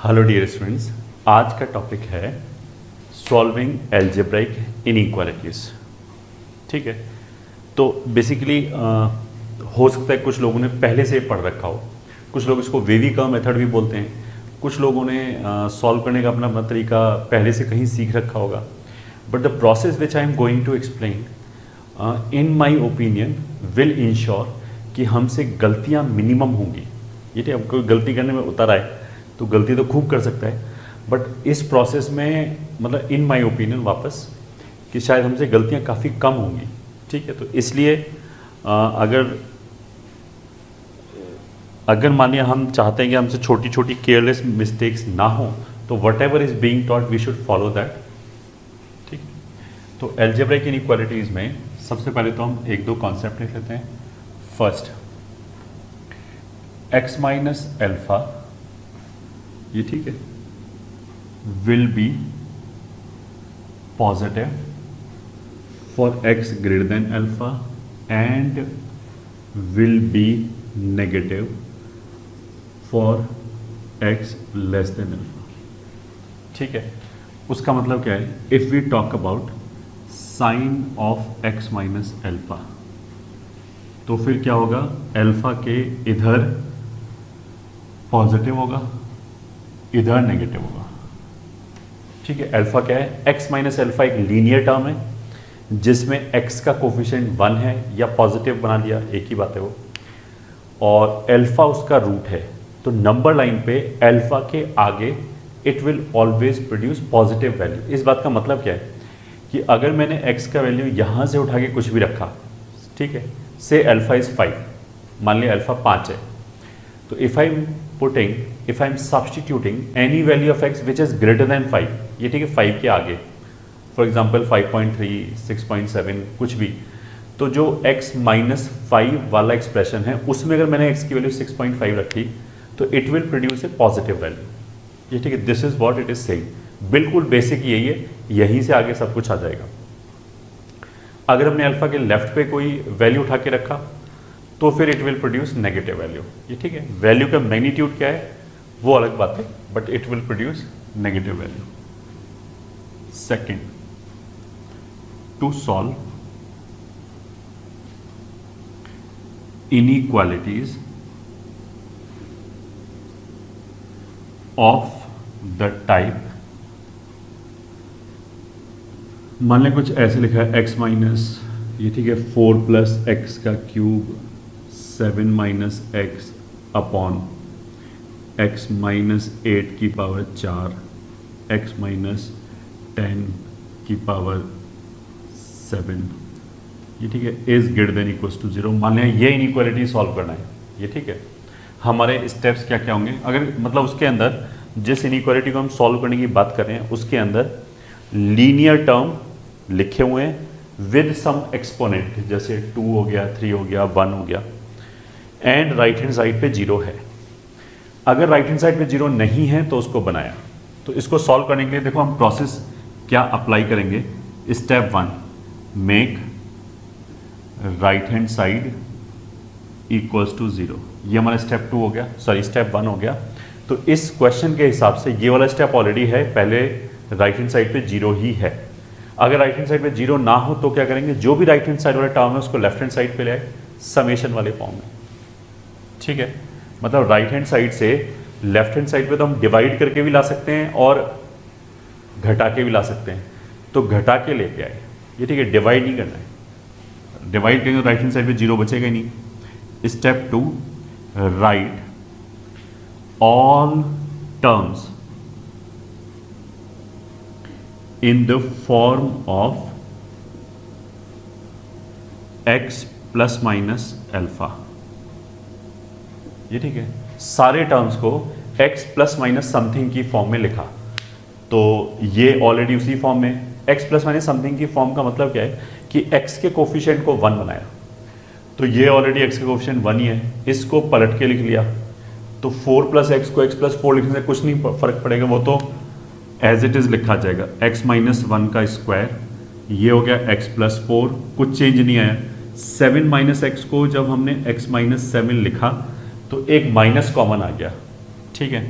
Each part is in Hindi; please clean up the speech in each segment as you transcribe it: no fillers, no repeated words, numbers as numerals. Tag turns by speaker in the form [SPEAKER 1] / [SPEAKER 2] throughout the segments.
[SPEAKER 1] हेलो डियर स्टूडेंट्स, आज का टॉपिक है सॉल्विंग एल्जेब्राइक इनइक्वालिटीज़। ठीक है, तो बेसिकली हो सकता है कुछ लोगों ने पहले से पढ़ रखा हो, कुछ लोग इसको वेवी का मेथड भी बोलते हैं, कुछ लोगों ने सॉल्व करने का अपना अपना तरीका पहले से कहीं सीख रखा होगा। But the process which I am going to explain in my opinion will ensure कि हमसे गलतियाँ मिनिमम होंगी। ये ठीक, अब कोई गलती करने में उतर आए तो गलती तो खूब कर सकता है, बट इस प्रोसेस में मतलब इन माय ओपिनियन वापस कि शायद हमसे गलतियां काफ़ी कम होंगी। ठीक है, तो इसलिए अगर मानिए हम चाहते हैं कि हमसे छोटी छोटी केयरलेस मिस्टेक्स ना हो, तो whatever is being taught we should follow that. ठीक, तो एल्जेब्रिक इनइक्वालिटीज़ में सबसे पहले तो हम एक दो कॉन्सेप्ट लिख लेते हैं। फर्स्ट, x माइनस एल्फा, ये ठीक है, will be positive for x greater than alpha and will be negative for x less than alpha. ठीक है, उसका मतलब क्या है? If we talk about sign of x minus alpha, तो फिर क्या होगा? अल्फा के इधर पॉजिटिव होगा, इधर नेगेटिव होगा। ठीक है, अल्फा क्या है? x माइनस अल्फा एक लीनियर टर्म है जिसमें x का कोफिशिएंट 1 है, या पॉजिटिव बना लिया, एक ही बात है वो, और अल्फा उसका रूट है। तो नंबर लाइन पे अल्फा के आगे it will always produce positive value. इस बात का मतलब क्या है कि अगर मैंने x का वैल्यू यहाँ से उठा के कुछ भी रखा, ठीक है, से अल्फा इज 5, मान लिया अल्फा 5 है, तो if I am substituting any value of x which is greater then 5, ये ठीक है, 5 के आगे, फॉर एग्जाम्पल 5.3, 6.7 कुछ भी, तो जो x माइनस 5 वाला एक्सप्रेशन है उसमें अगर मैंने x की वैल्यू 6.5 रखी तो it will produce a positive value. ये ठीक है, this is what it is saying. बिल्कुल बेसिक यही है, यहीं से आगे सब कुछ आ जाएगा। अगर हमने अल्फा के लेफ्ट पे कोई वैल्यू उठा के रखा तो फिर it will produce negative value. ये ठीक है, वैल्यू का मैग्नीट्यूड क्या है वो अलग बात है, but it will produce negative value. Second, to solve inequalities of the type, मान लें कुछ ऐसे लिखा है x माइनस, ये ठीक है, 4 प्लस एक्स का cube 7 minus x upon x minus 8 की पावर 4, x माइनस 10 की पावर 7, ये ठीक है, is greater than equals to 0। मान लें ये इनइक्वालिटी सॉल्व करना है। ये ठीक है, हमारे स्टेप्स क्या क्या होंगे? अगर मतलब उसके अंदर जिस इनइक्वालिटी को हम सॉल्व करने की बात कर रहे हैं उसके अंदर लीनियर टर्म लिखे हुए हैं विद सम एक्सपोनेंट, जैसे 2 हो गया, 3 हो गया, 1 हो गया, एंड राइट हैंड साइड पे 0 है। अगर राइट हैंड साइड पे 0 नहीं है तो उसको बनाया। तो इसको सॉल्व करने के लिए देखो हम प्रोसेस क्या अप्लाई करेंगे। Step 1, make right hand side equals to 0। ये हमारा स्टेप 2 हो गया, सॉरी स्टेप 1 हो गया। तो इस क्वेश्चन के हिसाब से ये वाला स्टेप ऑलरेडी है, पहले राइट हैंड साइड पे 0 ही है। अगर राइट हैंड साइड पे 0 ना हो तो क्या करेंगे? जो भी राइट हैंड साइड वाला टर्म है उसको लेफ्ट हैंड साइड पे ले आए समेशन वाले फॉर्म में। ठीक है, मतलब राइट हैंड साइड से लेफ्ट हैंड साइड पे तो हम डिवाइड करके भी ला सकते हैं और घटा के भी ला सकते हैं। तो घटा के लेके आए, ये ठीक है, डिवाइड नहीं करना है। डिवाइड करेंगे तो राइट हैंड साइड पे 0 बचेगा ही नहीं। Step 2, right all terms in the form of x plus minus alpha. ये ठीक है, सारे टर्म्स को x प्लस माइनस समथिंग की फॉर्म में लिखा। तो ये ऑलरेडी उसी फॉर्म में, x प्लस माइनस समथिंग की फॉर्म का मतलब क्या है कि x के कोफिशिएंट को 1 बनाया। तो ये ऑलरेडी x के कोफिशिएंट 1 ही है, इसको पलट के लिख लिया। तो 4 प्लस एक्स को x प्लस 4 लिखने से कुछ नहीं फर्क पड़ेगा, वो तो एज इट इज लिखा जाएगा। x माइनस 1 का स्क्वायर, ये हो गया x प्लस 4, कुछ चेंज नहीं आया। 7 माइनस एक्स को जब हमने x माइनस 7 लिखा तो एक माइनस कॉमन आ गया। ठीक है,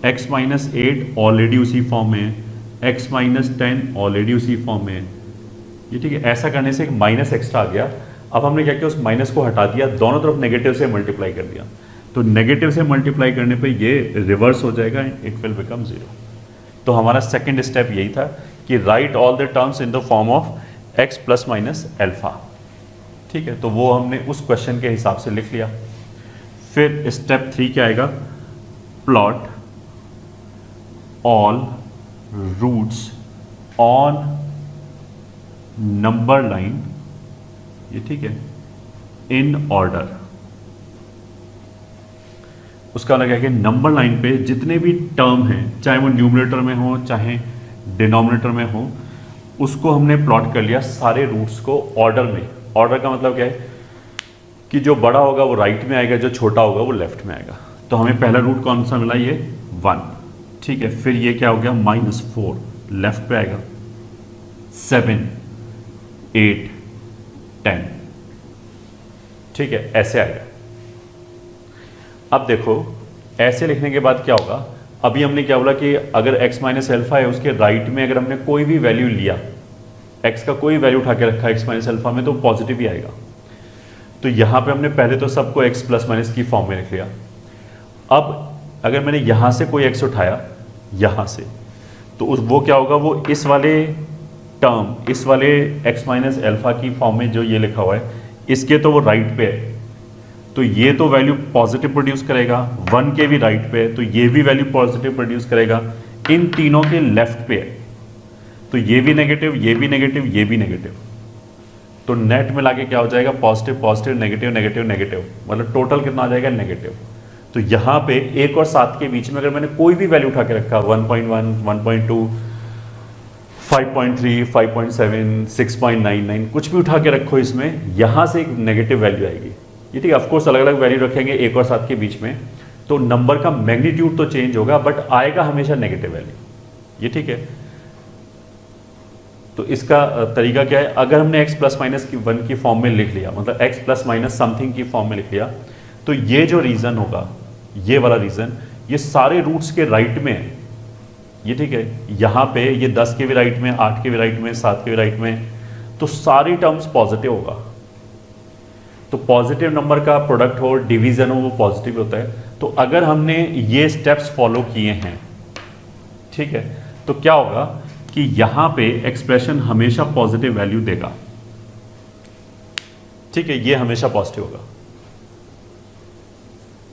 [SPEAKER 1] x माइनस 8 ऑलरेडी उसी फॉर्म में है, x माइनस 10 ऑलरेडी उसी फॉर्म में है। ये ठीक है, ऐसा करने से एक माइनस एक्स्ट्रा आ गया। अब हमने क्या किया, उस माइनस को हटा दिया, दोनों तरफ नेगेटिव से मल्टीप्लाई कर दिया। तो नेगेटिव से मल्टीप्लाई करने पे ये रिवर्स हो जाएगा, इट विल बिकम 0। तो हमारा सेकंड स्टेप यही था कि right all the terms in the form of x plus minus alpha. ठीक है, तो वो हमने उस क्वेश्चन के हिसाब से लिख लिया। फिर स्टेप 3 क्या आएगा, plot all roots on number line, ये ठीक है, इन ऑर्डर। उसका लगा कि नंबर लाइन पे जितने भी टर्म हैं, चाहे वो न्यूमरेटर में हो चाहे डिनोमिनेटर में हो, उसको हमने प्लॉट कर लिया सारे रूट्स को ऑर्डर में। ऑर्डर का मतलब क्या है कि जो बड़ा होगा वो राइट में आएगा, जो छोटा होगा वो लेफ्ट में आएगा। तो हमें पहला रूट कौन सा मिला, ये 1। ठीक है, फिर ये क्या हो गया, -4 लेफ्ट पे आएगा, 7 8 10। ठीक है, ऐसे आएगा। अब देखो ऐसे लिखने के बाद क्या होगा, अभी हमने क्या बोला कि अगर x माइनस एल्फा है उसके राइट में अगर हमने कोई भी वैल्यू लिया, x का कोई वैल्यू उठा के रखा x माइनस एल्फा में, तो पॉजिटिव ही आएगा। तो यहां पे हमने पहले तो सबको x प्लस माइनस की फॉर्म में रख लिया। अब अगर मैंने यहां से कोई x उठाया यहां से, तो वो क्या होगा, वो इस वाले टर्म, इस वाले x माइनस एल्फा की फॉर्म में जो ये लिखा हुआ है, इसके तो वो राइट पे है, तो ये तो वैल्यू पॉजिटिव प्रोड्यूस करेगा। 1 के भी राइट पे है, तो ये भी वैल्यू पॉजिटिव प्रोड्यूस करेगा। इन तीनों के लेफ्ट पे है, तो ये भी नेगेटिव, ये भी नेगेटिव, ये भी नेगेटिव। तो नेट मिला के क्या हो जाएगा, positive positive negative negative negative, मतलब टोटल कितना आ जाएगा, नेगेटिव। तो यहाँ पे 1 और 7 के बीच में अगर मैंने कोई भी वैल्यू उठा के रखा, 1.1 1.2 5.3 5.7 6.99 कुछ भी उठा के रखो, इसमें यहाँ से एक नेगेटिव वैल्यू आएगी। ये ठीक है, ऑफकोर्स अलग अलग वैल्यू रखेंगे 1 और 7 के बीच में, तो नंबर का मैग्नीट्यूड तो चेंज होगा बट आएगा हमेशा नेगेटिव वैल्यू। ये ठीक है, तो इसका तरीका क्या है, अगर हमने x प्लस माइनस की 1 की फॉर्म में लिख लिया, मतलब x प्लस माइनस समथिंग की फॉर्म में लिख लिया, तो ये जो रीजन होगा, ये वाला रीजन, ये सारे रूट्स के राइट में है। ये ठीक है, यहाँ पे ये 10 के भी राइट में, 8 के भी राइट में, 7 के भी राइट में, तो सारी टर्म्स पॉजिटिव होगा। तो पॉजिटिव नंबर का प्रोडक्ट हो, डिवीजन हो, वो पॉजिटिव होता है। तो अगर हमने ये स्टेप्स फॉलो किए हैं, ठीक है, तो क्या होगा कि यहां पे एक्सप्रेशन हमेशा पॉजिटिव वैल्यू देगा। ठीक है, ये हमेशा पॉजिटिव होगा।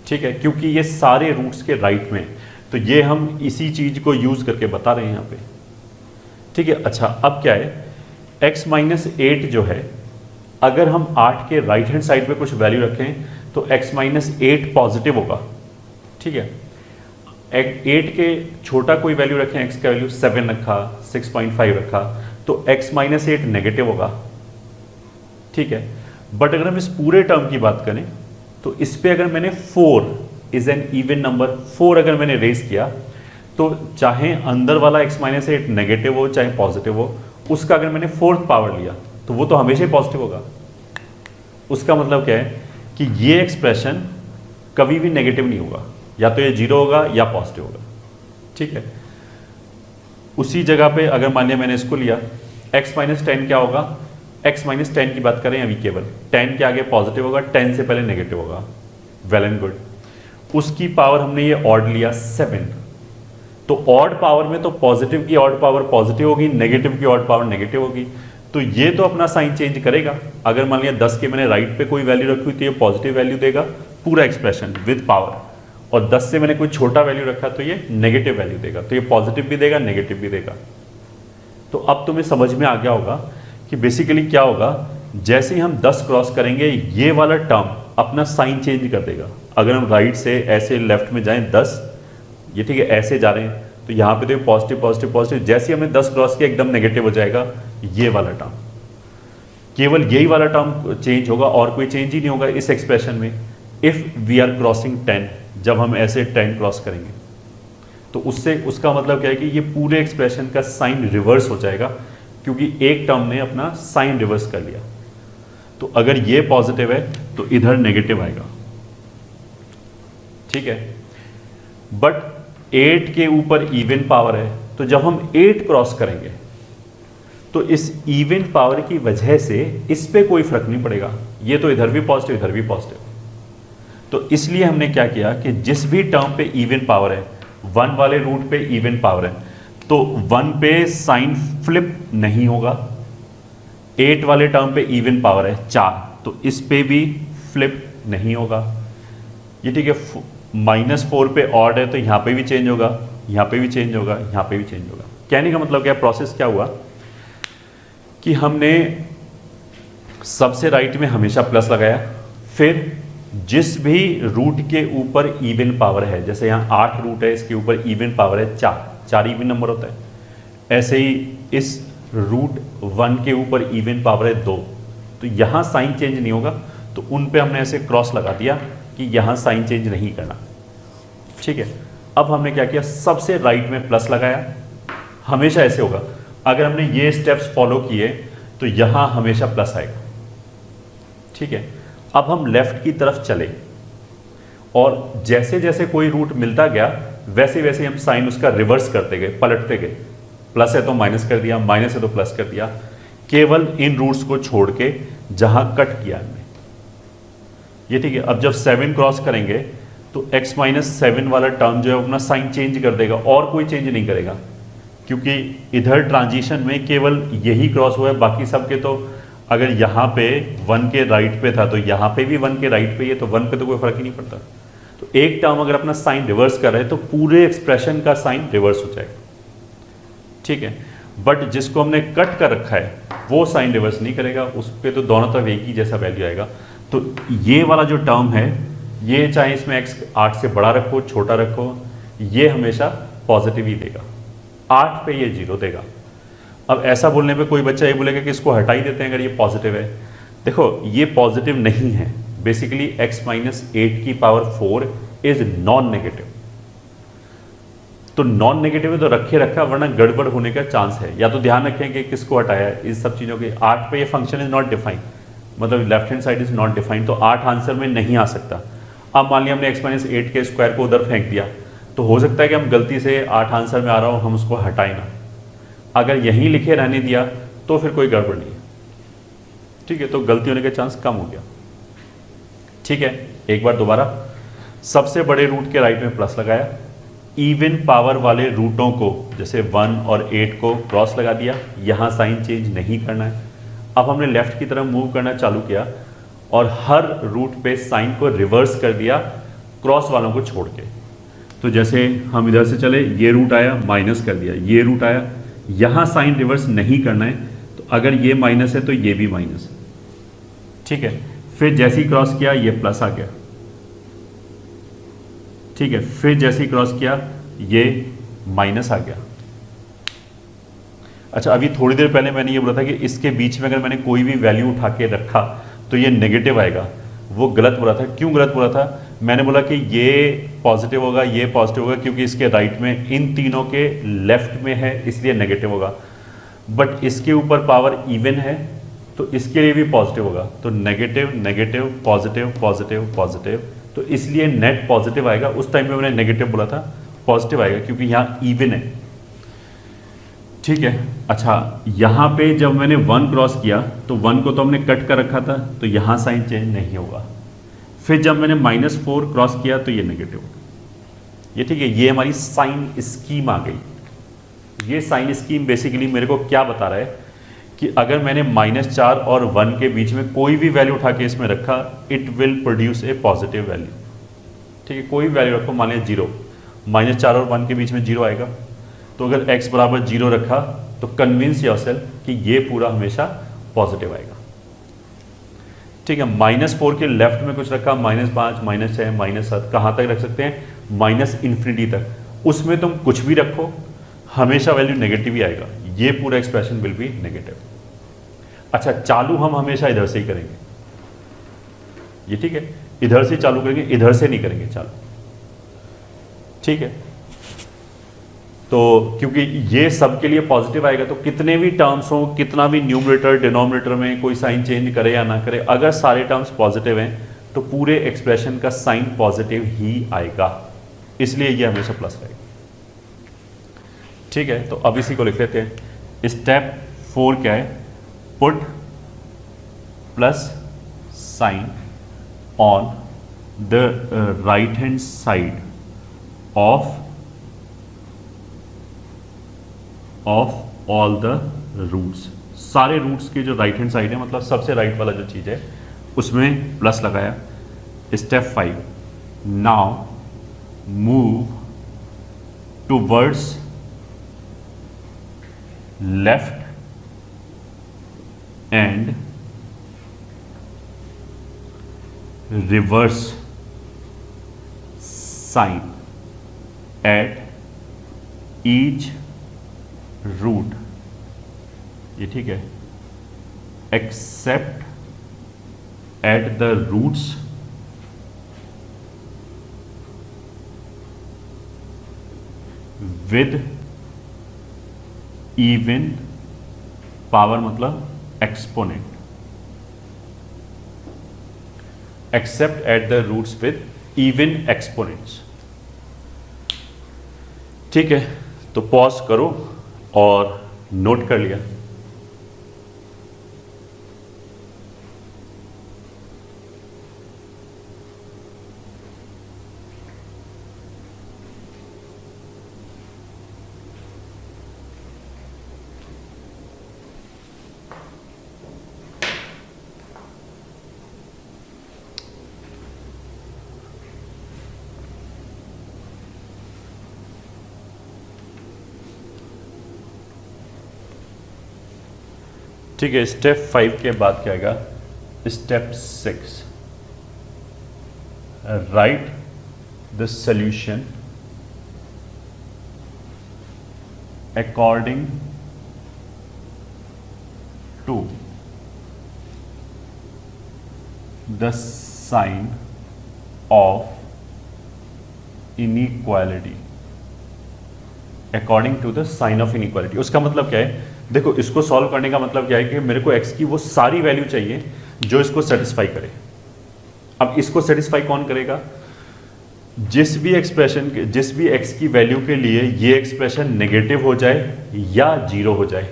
[SPEAKER 1] ठीक है, क्योंकि ये सारे रूट्स के राइट में, तो ये हम इसी चीज को यूज करके बता रहे हैं यहां पे। ठीक है, अच्छा अब क्या है, x माइनस 8 जो है, अगर हम 8 के राइट हैंड साइड पे कुछ वैल्यू रखें तो x माइनस 8 पॉजिटिव होगा। ठीक है, 8 के छोटा कोई वैल्यू रखें, x का वैल्यू 7 रखा, 6.5 रखा, तो x माइनस 8 नेगेटिव होगा। ठीक है, बट अगर हम इस पूरे टर्म की बात करें तो इस पे अगर मैंने 4 इज एन इवन नंबर, 4 अगर मैंने रेज किया, तो चाहे अंदर वाला x माइनस 8 नेगेटिव हो चाहे पॉजिटिव हो, उसका अगर मैंने 4th पावर लिया तो वो तो हमेशा ही पॉजिटिव होगा। उसका मतलब क्या है कि ये एक्सप्रेशन कभी भी नेगेटिव नहीं होगा, या तो ये 0 होगा या पॉजिटिव होगा। ठीक है, उसी जगह पे अगर मान लिया मैंने इसको लिया, x माइनस 10 क्या होगा, x माइनस 10 की बात करें अभी, केवल 10 के आगे पॉजिटिव होगा, 10 से पहले नेगेटिव होगा। वेल एंड गुड, उसकी पावर हमने ये ऑड लिया 7, तो ऑड पावर में तो पॉजिटिव की ऑड पावर पॉजिटिव होगी, नेगेटिव की ऑड पावर नेगेटिव होगी, तो ये तो अपना साइन चेंज करेगा। अगर मान लिया 10 के मैंने राइट पे कोई वैल्यू रखी हुई तो ये पॉजिटिव वैल्यू देगा पूरा एक्सप्रेशन विद पावर, और 10 से मैंने कोई छोटा वैल्यू रखा तो ये नेगेटिव वैल्यू देगा, तो ये पॉजिटिव भी देगा नेगेटिव भी देगा। तो अब तुम्हें समझ में आ गया होगा कि बेसिकली क्या होगा, जैसे ही हम 10 क्रॉस करेंगे ये वाला टर्म अपना साइन चेंज कर देगा। अगर हम राइट से ऐसे लेफ्ट में जाएं 10, ये ठीक है, ऐसे जा रहे हैं तो यहाँ पे तो पॉजिटिव पॉजिटिव पॉजिटिव, जैसे ही हमने 10 क्रॉस किया एकदम नेगेटिव हो जाएगा ये वाला टर्म। केवल यही वाला टर्म चेंज होगा और कोई चेंज ही नहीं होगा इस एक्सप्रेशन में। इफ वी आर क्रॉसिंग 10, जब हम ऐसे 10 क्रॉस करेंगे तो उससे उसका मतलब क्या है कि ये पूरे एक्सप्रेशन का साइन रिवर्स हो जाएगा, क्योंकि एक टर्म ने अपना साइन रिवर्स कर लिया। तो अगर ये पॉजिटिव है तो इधर नेगेटिव आएगा। ठीक है, बट 8 के ऊपर इवन पावर है, तो जब हम 8 क्रॉस करेंगे तो इस इवन पावर की वजह से इस पे कोई फर्क नहीं पड़ेगा, ये तो इधर भी पॉजिटिव इधर भी पॉजिटिव। तो इसलिए हमने क्या किया कि जिस भी टर्म पे इवन पावर है, 1 वाले रूट पे इवन पावर है, तो 1 पे साइन फ्लिप नहीं होगा। 8 वाले टर्म पे इवन पावर है 4, तो इस पे भी फ्लिप नहीं होगा। ये ठीक है, -4 पे ऑड है तो यहां पे भी चेंज होगा, यहां पे भी चेंज होगा, यहां पे भी चेंज होगा। कहने का मतलब क्या, प्रोसेस क्या हुआ कि हमने सबसे राइट में हमेशा प्लस लगाया, फिर जिस भी रूट के ऊपर इवन पावर है, जैसे यहाँ 8 रूट है, इसके ऊपर इवन पावर है 4 इवन नंबर होता है। ऐसे ही इस रूट 1 के ऊपर इवन पावर है 2, तो यहाँ साइन चेंज नहीं होगा, तो उन पे हमने ऐसे क्रॉस लगा दिया कि यहाँ साइन चेंज नहीं करना। ठीक है, अब हमने क्या किया, सबसे राइट में प्लस लगाया। हमेशा ऐसे होगा, अगर हमने ये स्टेप्स फॉलो किए तो यहाँ हमेशा प्लस आएगा। ठीक है, अब हम लेफ्ट की तरफ चले और जैसे जैसे कोई रूट मिलता गया वैसे वैसे हम साइन उसका रिवर्स करते गए, पलटते गए। प्लस है तो माइनस कर दिया, माइनस है तो प्लस कर दिया, केवल इन रूट्स को छोड़ के जहां कट किया हमने। ये ठीक है, अब जब 7 क्रॉस करेंगे तो x - 7 वाला टर्म जो है अपना साइन चेंज कर देगा और कोई चेंज नहीं करेगा, क्योंकि इधर ट्रांजिशन में केवल यही क्रॉस हुआ है, बाकी सबके तो अगर यहाँ पे 1 के राइट पे था तो यहाँ पे भी 1 के राइट पे ही है, तो 1 पे तो कोई फर्क ही नहीं पड़ता। तो एक टर्म अगर अपना साइन रिवर्स कर रहे हैं तो पूरे एक्सप्रेशन का साइन रिवर्स हो जाएगा। ठीक है, बट जिसको हमने कट कर रखा है वो साइन रिवर्स नहीं करेगा, उस पर तो दोनों तरफ एक ही जैसा वैल्यू आएगा। तो ये वाला जो टर्म है, ये चाहे इसमें x 8 से बड़ा रखो छोटा रखो, ये हमेशा पॉजिटिव ही देगा। 8 पे ये 0 देगा। अब ऐसा बोलने पे कोई बच्चा ये बोलेगा कि इसको हटा ही देते हैं अगर ये पॉजिटिव है। देखो ये पॉजिटिव नहीं है, बेसिकली x - 8 की पावर 4 इज नॉन नेगेटिव। तो नॉन नेगेटिव है तो रखे रखा, वरना गड़बड़ होने का चांस है। या तो ध्यान रखें कि किसको हटाया है, इस सब चीज़ों के। 8 पे ये फंक्शन इज नॉट डिफाइंड, मतलब left hand side is not defined, तो 8 आंसर में नहीं आ सकता। अब मान लिया हमने x - 8 के स्क्वायर को उधर फेंक दिया, तो हो सकता है कि हम गलती से 8 आंसर में आ रहा हो, हम उसको हटाए ना। अगर यहीं लिखे रहने दिया तो फिर कोई गड़बड़ नहीं है। ठीक है, तो गलती होने का चांस कम हो गया। ठीक है, एक बार दोबारा, सबसे बड़े रूट के राइट में प्लस लगाया, इवन पावर वाले रूटों को जैसे 1 और 8 को क्रॉस लगा दिया, यहां साइन चेंज नहीं करना है। अब हमने लेफ्ट की तरफ मूव करना चालू किया और हर रूट पे साइन को रिवर्स कर दिया क्रॉस वालों को छोड़ के। तो जैसे हम इधर से चले, ये रूट आया माइनस कर दिया, ये रूट आया, यहां साइन रिवर्स नहीं करना है, तो अगर ये माइनस है तो ये भी माइनस है। ठीक है, फिर जैसे ही क्रॉस किया ये प्लस आ गया। ठीक है, फिर जैसे ही क्रॉस किया ये माइनस आ गया। अच्छा, अभी थोड़ी देर पहले मैंने ये बोला था कि इसके बीच में अगर मैंने कोई भी वैल्यू उठा के रखा तो ये नेगेटिव आएगा, वो गलत बोला था। क्यों गलत बोला था? मैंने बोला कि ये पॉजिटिव होगा, ये पॉजिटिव होगा, क्योंकि इसके राइट में इन तीनों के लेफ्ट में है, इसलिए नेगेटिव होगा। बट इसके ऊपर पावर इवन है तो इसके लिए भी पॉजिटिव होगा, तो negative negative positive positive positive, तो इसलिए नेट पॉजिटिव आएगा। उस टाइम पे मैंने नेगेटिव बोला था, पॉजिटिव आएगा क्योंकि यहाँ इवन है। ठीक है, अच्छा, यहाँ पे जब मैंने 1 क्रॉस किया तो 1 को तो हमने कट कर रखा था, तो यहाँ साइन चेंज नहीं होगा। फिर जब मैंने -4 क्रॉस किया तो ये नेगेटिव होगा। ये ठीक है, ये हमारी साइन स्कीम आ गई। ये साइन स्कीम बेसिकली मेरे को क्या बता रहा है कि अगर मैंने -4 और 1 के बीच में कोई भी वैल्यू उठा के इसमें रखा, it will produce a positive value. ठीक है, कोई भी वैल्यू रखो, मान लिया 0, -4 और 1 के बीच में 0 आएगा। तो अगर x बराबर 0 रखा तो कन्विंस योरसेल्फ कि ये पूरा हमेशा पॉजिटिव आएगा। ठीक है, -4 के लेफ्ट में कुछ रखा, -5 -6 -7, कहाँ तक रख सकते हैं? ∞ तक। उसमें तुम कुछ भी रखो हमेशा वैल्यू नेगेटिव ही आएगा, ये पूरा एक्सप्रेशन विल बी नेगेटिव। अच्छा, चालू हम हमेशा इधर से ही करेंगे। ये ठीक है, इधर से चालू करेंगे, इधर से नहीं करेंगे चालू। ठीक है, तो क्योंकि ये सबके लिए पॉजिटिव आएगा, तो कितने भी टर्म्स हो, कितना भी न्यूमरेटर डिनोमिनेटर में कोई साइन चेंज करे या ना करे, अगर सारे टर्म्स पॉजिटिव हैं तो पूरे एक्सप्रेशन का साइन पॉजिटिव ही आएगा, इसलिए ये हमेशा प्लस रहेगा। ठीक है, तो अब इसी को लिख लेते हैं। स्टेप 4 क्या है, put plus sign on the right hand side of all the roots. सारे रूट्स के जो राइट हैंड साइड है, मतलब सबसे राइट वाला जो चीज़ है उसमें प्लस लगाया। Step 5, now move towards left and reverse sign at each root, ये ठीक है, except at the roots with even power, मतलब exponent, except at the roots with even exponents. ठीक है, तो पॉज करो और नोट कर लिया। ठीक है, स्टेप 5 के बाद क्या आएगा, step 6, write the solution according to the sign of inequality, according to the sign of inequality. उसका मतलब क्या है, देखो इसको सॉल्व करने का मतलब क्या है कि मेरे को x की वो सारी वैल्यू चाहिए जो इसको सेटिस्फाई करे। अब इसको सेटिस्फाई कौन करेगा, जिस भी x की वैल्यू के लिए ये एक्सप्रेशन नेगेटिव हो जाए या जीरो हो जाए,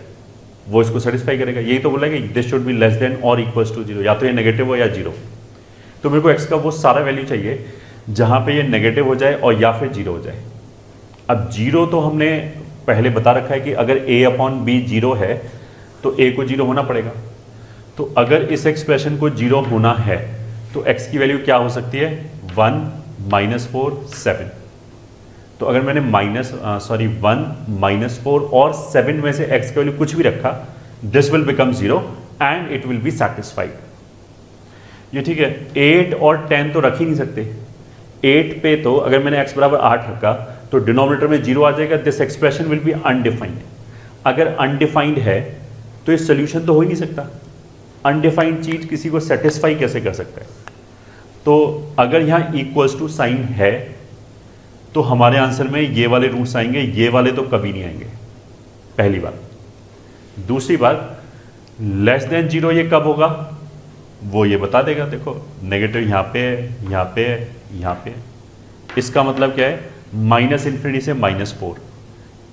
[SPEAKER 1] वो इसको सेटिस्फाई करेगा। यही तो बोला कि this should be less than और इक्वल्स टू जीरो, या तो ये नेगेटिव हो या जीरो। तो मेरे को x का वो सारा वैल्यू चाहिए जहां पे ये नेगेटिव हो जाए और या फिर जीरो हो जाए। अब जीरो तो हमने पहले बता रखा है कि अगर a/b जीरो है तो a को जीरो होना पड़ेगा। तो अगर इस एक्सप्रेशन को जीरो होना है तो x की वैल्यू क्या हो सकती है, 1 -4 7। तो अगर मैंने 1 -4 और 7 में से x की वैल्यू कुछ भी रखा, this will become zero and it will B satisfied. ये ठीक है, 8 और 10 तो रख ही नहीं सकते। 8 पे तो अगर मैंने x बराबर 8 रखा तो डिनोमिनेटर में जीरो आ जाएगा, this expression will B undefined. अगर अनडिफाइंड है तो ये सोल्यूशन तो हो ही नहीं सकता। अनडिफाइंड चीज किसी को सेटिस्फाई कैसे कर सकता है। तो अगर यहाँ इक्वल्स टू साइन है तो हमारे आंसर में ये वाले रूट्स आएंगे, ये वाले तो कभी नहीं आएंगे, पहली बात। दूसरी बात, लेस देन जीरो ये कब होगा वो ये बता देगा। देखो नेगेटिव यहाँ पे, यहाँ पे, यहाँ पे। इसका मतलब क्या है, -∞ से -4।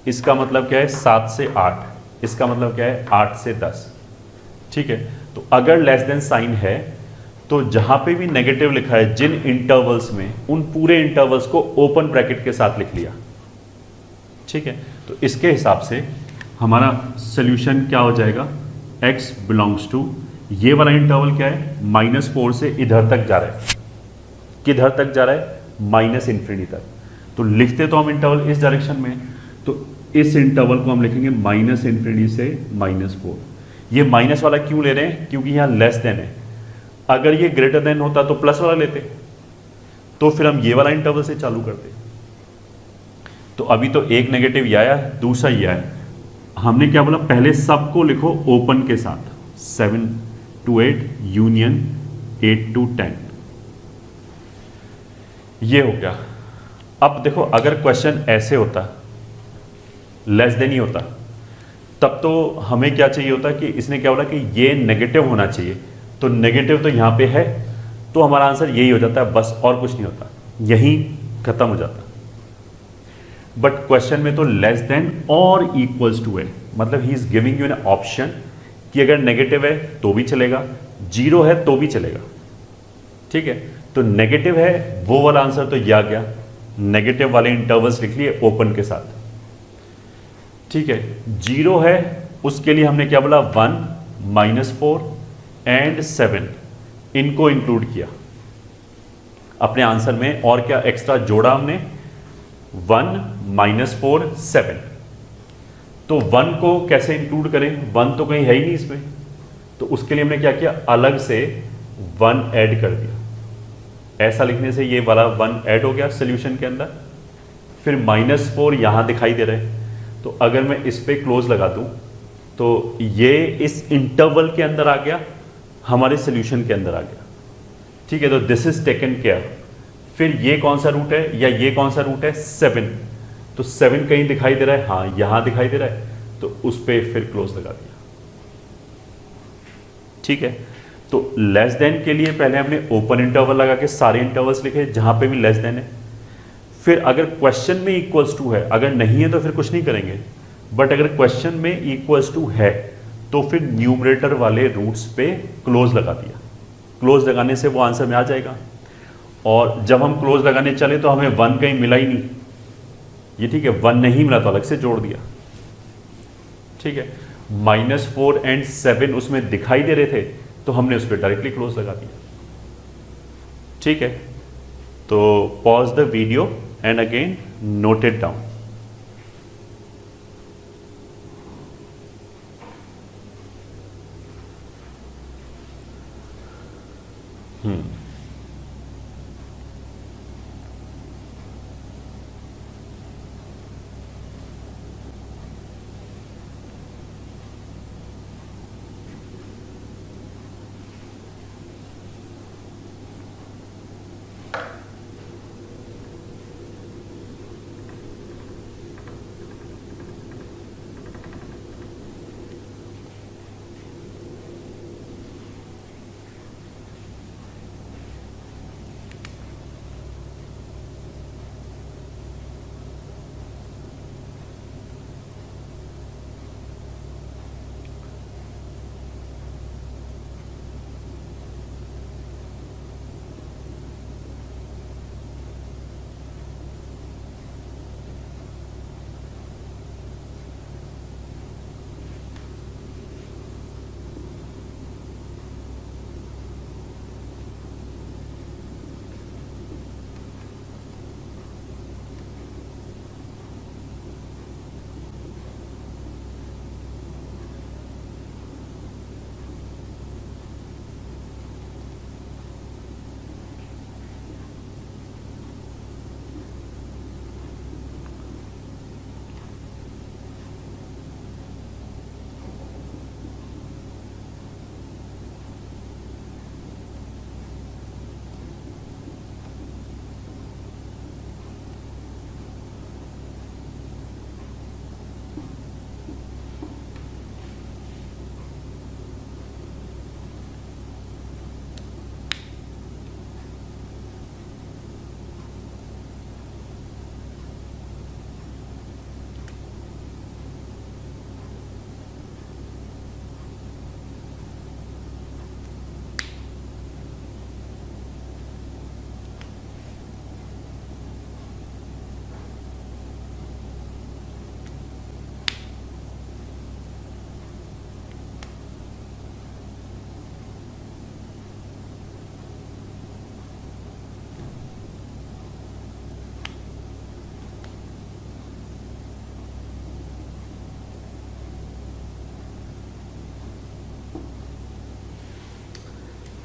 [SPEAKER 1] इसका मतलब क्या है, 7 से 8। इसका मतलब क्या है, 8 से 10। ठीक है, तो अगर लेस देन साइन है तो जहां पे भी नेगेटिव लिखा है जिन इंटरवल्स में, उन पूरे इंटरवल्स को ओपन ब्रैकेट के साथ लिख लिया। ठीक है, तो इसके हिसाब से हमारा सोल्यूशन क्या हो जाएगा, x बिलोंग्स टू, ये वाला इंटरवल क्या है, -4 से इधर तक जा रहा है। किधर तक जा रहा है, -∞ तक। तो लिखते तो हम इंटरवल इस डायरेक्शन में, तो इस इंटरवल को हम लिखेंगे -∞ से -4। ये माइनस वाला क्यों ले रहे हैं, क्योंकि यहाँ लेस देन है। अगर ये ग्रेटर देन होता तो प्लस वाला लेते, तो फिर हम ये वाला इंटरवल से चालू करते। तो अभी तो एक नेगेटिव ये आया, दूसरा ये आया। हमने क्या बोला, पहले सबको लिखो ओपन के साथ, 7 to 8 यूनियन 8 to 10। ये हो गया। अब देखो अगर क्वेश्चन ऐसे होता, लेस देन ही होता, तब तो हमें क्या चाहिए होता कि इसने क्या बोला कि ये नेगेटिव होना चाहिए, तो नेगेटिव तो यहाँ पे है, तो हमारा आंसर यही हो जाता है बस, और कुछ नहीं होता, यही खत्म हो जाता। बट क्वेश्चन में तो लेस देन और इक्वल्स टू है, मतलब he is giving you an option कि अगर नेगेटिव है तो भी चलेगा, जीरो है तो भी चलेगा। ठीक है, तो नेगेटिव है वो वाला आंसर तो यह आ गया, नेगेटिव वाले इंटरवल्स लिख लिए ओपन के साथ। ठीक है, जीरो है उसके लिए हमने क्या बोला, 1 -4 एंड 7 इनको इंक्लूड किया अपने आंसर में, और क्या एक्स्ट्रा जोड़ा हमने, 1 -4 7। तो 1 को कैसे इंक्लूड करें, 1 तो कहीं है ही नहीं इसमें, तो उसके लिए हमने क्या किया, अलग से 1 ऐड कर दिया। ऐसा लिखने से ये वाला 1 ऐड हो गया सोल्यूशन के अंदर। फिर -4 यहां दिखाई दे रहा है, तो अगर मैं इस पे क्लोज लगा दूं तो ये इस इंटरवल के अंदर आ गया, हमारे सोल्यूशन के अंदर आ गया। ठीक है, तो दिस इज टेकन केयर। फिर ये कौन सा रूट है या ये कौन सा रूट है, 7, तो 7 कहीं दिखाई दे रहा है, हाँ यहां दिखाई दे रहा है, तो उस पर फिर क्लोज लगा दिया। ठीक है, तो लेस देन के लिए पहले हमने ओपन इंटरवल लगा के सारे इंटरवल्स लिखे जहां पे भी लेस देन है। फिर अगर क्वेश्चन में इक्वल्स टू है, अगर नहीं है तो फिर कुछ नहीं करेंगे, बट अगर क्वेश्चन में इक्वल्स टू है तो फिर न्यूमरेटर वाले रूट्स पे क्लोज लगा दिया। क्लोज लगाने से वो आंसर में आ जाएगा। और जब हम क्लोज लगाने चले तो हमें 1 कहीं मिला ही नहीं, ये ठीक है, 1 नहीं मिला तो अलग से जोड़ दिया। ठीक है, -4 एंड 7 उसमें दिखाई दे रहे थे, तो हमने उस पर डायरेक्टली क्लोज लगा दिया। ठीक है, तो pause the video and again note it down.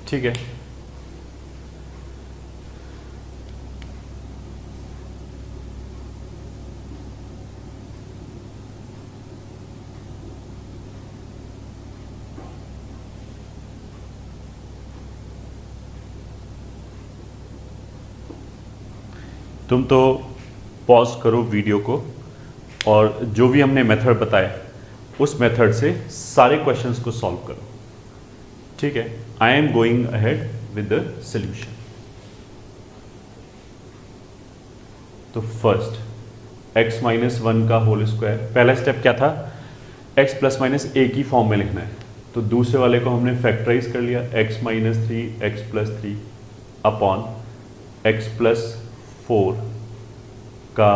[SPEAKER 1] ठीक है, तुम तो पॉज करो वीडियो को और जो भी हमने मेथड बताया उस मेथड से सारे क्वेश्चंस को सॉल्व करो। ठीक है, आई am going ahead with the solution. तो फर्स्ट x माइनस वन का होल स्क्वायर। पहला स्टेप क्या था, x प्लस माइनस ए की फॉर्म में लिखना है, तो दूसरे वाले को हमने फैक्टराइज कर लिया, x minus three x plus three upon x plus four का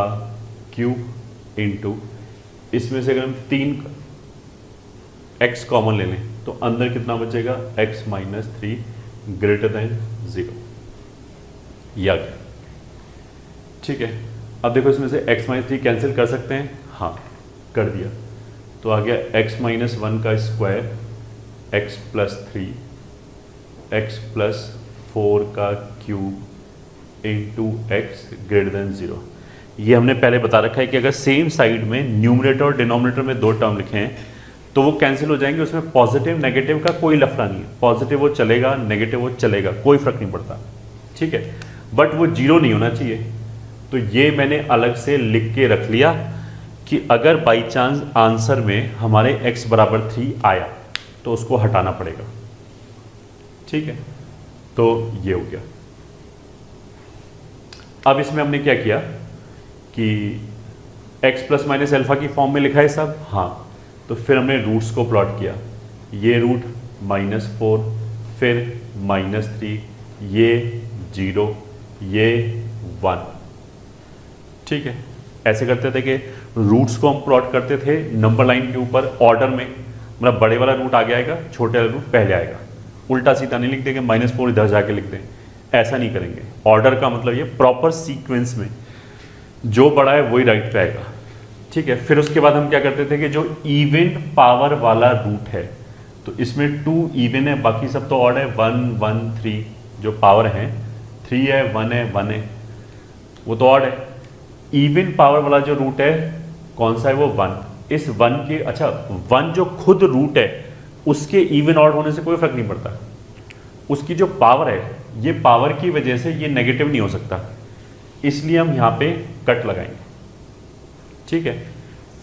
[SPEAKER 1] क्यूब इंटू, इसमें से अगर हम तीन x कॉमन ले लें तो अंदर कितना बचेगा, x minus three greater than zero, ये आ गया। ठीक है, अब देखो इसमें से x माइनस थ्री कैंसिल कर सकते हैं, हाँ कर दिया, तो आ गया x माइनस वन का square x plus three x plus four का cube into x greater than zero. ये हमने पहले बता रखा है कि अगर सेम साइड में न्यूमरेटर और डिनोमिनेटर में दो टर्म लिखे हैं तो वो कैंसिल हो जाएंगे, उसमें पॉजिटिव नेगेटिव का कोई लफड़ा नहीं है, पॉजिटिव वो चलेगा नेगेटिव वो चलेगा, कोई फर्क नहीं पड़ता। ठीक है, बट वो जीरो नहीं होना चाहिए, तो ये मैंने अलग से लिख के रख लिया कि अगर बाई चांस आंसर में हमारे x बराबर 3 आया तो उसको हटाना पड़ेगा। ठीक है, तो ये हो गया। अब इसमें हमने क्या किया कि x प्लस माइनस एल्फा की फॉर्म में लिखा है सब, हाँ, तो फिर हमने रूट्स को प्लॉट किया, ये रूट माइनस फोर, फिर माइनस थ्री, ये जीरो, ये वन। ठीक है, ऐसे करते थे कि रूट्स को हम प्लॉट करते थे नंबर लाइन के ऊपर ऑर्डर में, मतलब बड़े वाला रूट आगे आएगा, छोटे वाला रूट पहले आएगा, उल्टा सीधा नहीं लिख देंगे माइनस फोर इधर जाके लिख दें, ऐसा नहीं करेंगे। ऑर्डर का मतलब ये प्रॉपर सीक्वेंस में जो बड़ा है वही राइट पे आएगा। ठीक है, फिर उसके बाद हम क्या करते थे कि जो इवन पावर वाला रूट है तो इसमें टू इवन है, बाकी सब तो ऑड है, वन वन थ्री जो पावर है, थ्री है वन है वन है, वो तो ऑड है। इवन पावर वाला जो रूट है कौन सा है, वो वन। इस वन के, अच्छा वन जो खुद रूट है उसके इवन ऑड होने से कोई फर्क नहीं पड़ता, उसकी जो पावर है, ये पावर की वजह से ये नेगेटिव नहीं हो सकता, इसलिए हम यहाँ पे कट लगाएंगे। ठीक है,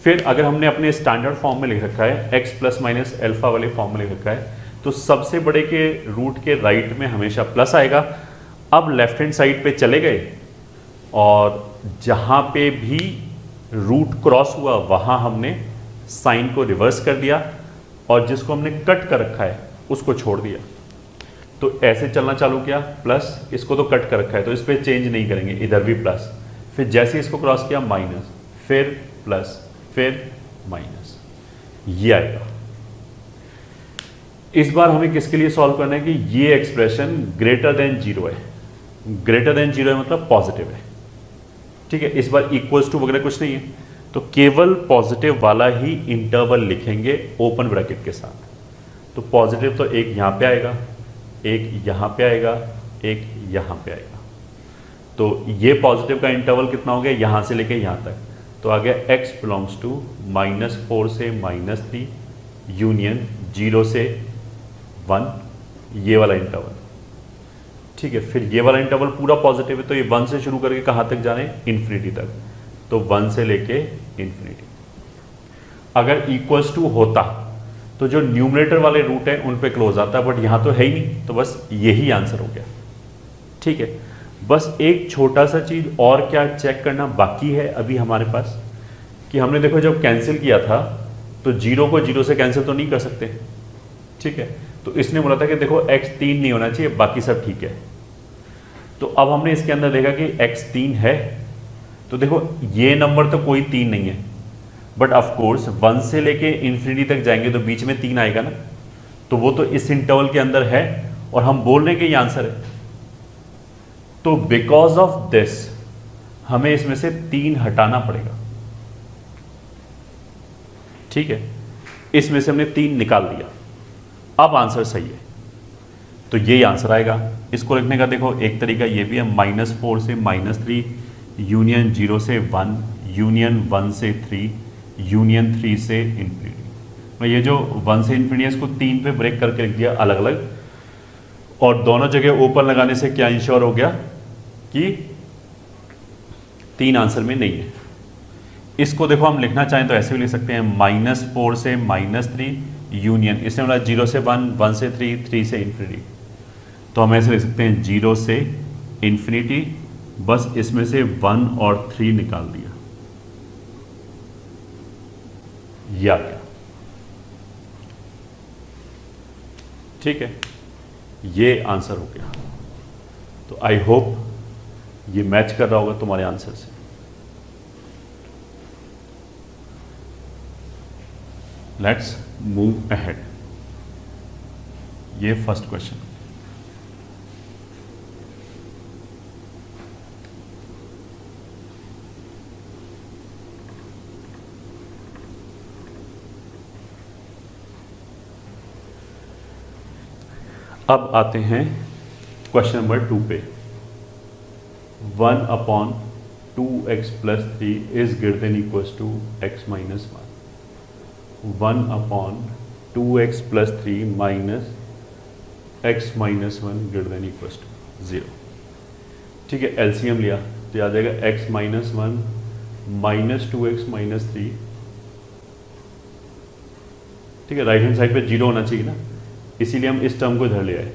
[SPEAKER 1] फिर अगर हमने अपने स्टैंडर्ड फॉर्म में लिख रखा है x प्लस माइनस एल्फा वाले फॉर्म में लिख रखा है, तो सबसे बड़े के रूट के राइट में हमेशा प्लस आएगा। अब लेफ्ट हैंड साइड पे चले गए और जहाँ पे भी रूट क्रॉस हुआ वहाँ हमने साइन को रिवर्स कर दिया और जिसको हमने कट कर रखा है उसको छोड़ दिया, तो ऐसे चलना चालू किया, प्लस इसको तो कट कर रखा है तो इस पर चेंज नहीं करेंगे, इधर भी प्लस, फिर जैसे इसको क्रॉस किया माइनस, फिर प्लस, फिर माइनस, ये आएगा। इस बार हमें किसके लिए सॉल्व करना है कि ये एक्सप्रेशन ग्रेटर देन जीरो है, ग्रेटर देन जीरो है मतलब पॉजिटिव है। ठीक है, इस बार इक्वल्स टू वगैरह कुछ नहीं है, तो केवल पॉजिटिव वाला ही इंटरवल लिखेंगे ओपन ब्रैकेट के साथ। तो पॉजिटिव तो एक यहां पे आएगा, एक यहां पे आएगा, एक यहां पे आएगा, तो ये पॉजिटिव का इंटरवल कितना हो गया, यहां से लेके यहां तक, तो आ गया x belongs to minus four से माइनस थ्री यूनियन जीरो से वन, ये वाला इंटरवल। ठीक है, फिर ये वाला इंटरवल पूरा पॉजिटिव है तो ये वन से शुरू करके कहाँ तक जा रहे हैं, इन्फिनिटी तक, तो वन से लेके इन्फिनिटी। अगर इक्वल्स टू होता तो जो न्यूमरेटर वाले रूट है उन पे क्लोज आता, बट यहाँ तो है ही नहीं, तो बस यही आंसर हो गया। ठीक है, बस एक छोटा सा चीज़ और क्या चेक करना बाकी है अभी हमारे पास, कि हमने देखो जब कैंसिल किया था तो जीरो को जीरो से कैंसिल तो नहीं कर सकते। ठीक है, तो इसने बोला था कि देखो x 3 नहीं होना चाहिए, बाकी सब ठीक है। तो अब हमने इसके अंदर देखा कि x 3 है, तो देखो ये नंबर तो कोई 3 नहीं है, बट ऑफ कोर्स 1 से लेके इन्फिनिटी तक जाएंगे तो बीच में 3 आएगा ना, तो वो तो इस इंटरवल के अंदर है और हम बोल रहे हैं कि ये आंसर है। तो बिकॉज ऑफ दिस हमें इसमें से 3 हटाना पड़ेगा। ठीक है, इसमें से हमने 3 निकाल दिया, अब आंसर सही है, तो यही आंसर आएगा। इसको लिखने का देखो एक तरीका ये भी है, माइनस फोर से माइनस थ्री यूनियन जीरो से वन यूनियन वन से थ्री यूनियन थ्री से इन्फिनिटी। मैं ये जो वन से इन्फिनिटी है इसको 3 पे ब्रेक करके लिख दिया अलग अलग, और दोनों जगह ओपन लगाने से क्या इंश्योर हो गया कि 3 आंसर में नहीं है। इसको देखो हम लिखना चाहें तो ऐसे भी लिख सकते हैं, माइनस फोर से माइनस थ्री यूनियन, इसने बोला जीरो से वन, वन से थ्री, थ्री से इन्फिनिटी, तो हम ऐसे लिख सकते हैं जीरो से इन्फिनिटी, बस इसमें से 1 और 3 निकाल दिया। ये आ गया। ठीक है, ये आंसर हो गया। तो आई होप ये मैच कर रहा होगा तुम्हारे आंसर से। Let's move ahead. ये फर्स्ट क्वेश्चन। अब आते हैं क्वेश्चन नंबर 2 पे। 1/2x+3 is greater than equals to x minus 1। 1/2x+3 minus x minus 1 greater than equals to 0। ठीक है, एलसीएम लिया तो याद आएगा x minus 1 minus 2x minus 3। ठीक है, राइट हैंड साइड पे 0 होना चाहिए ना, इसीलिए हम इस टर्म को इधर ले आए,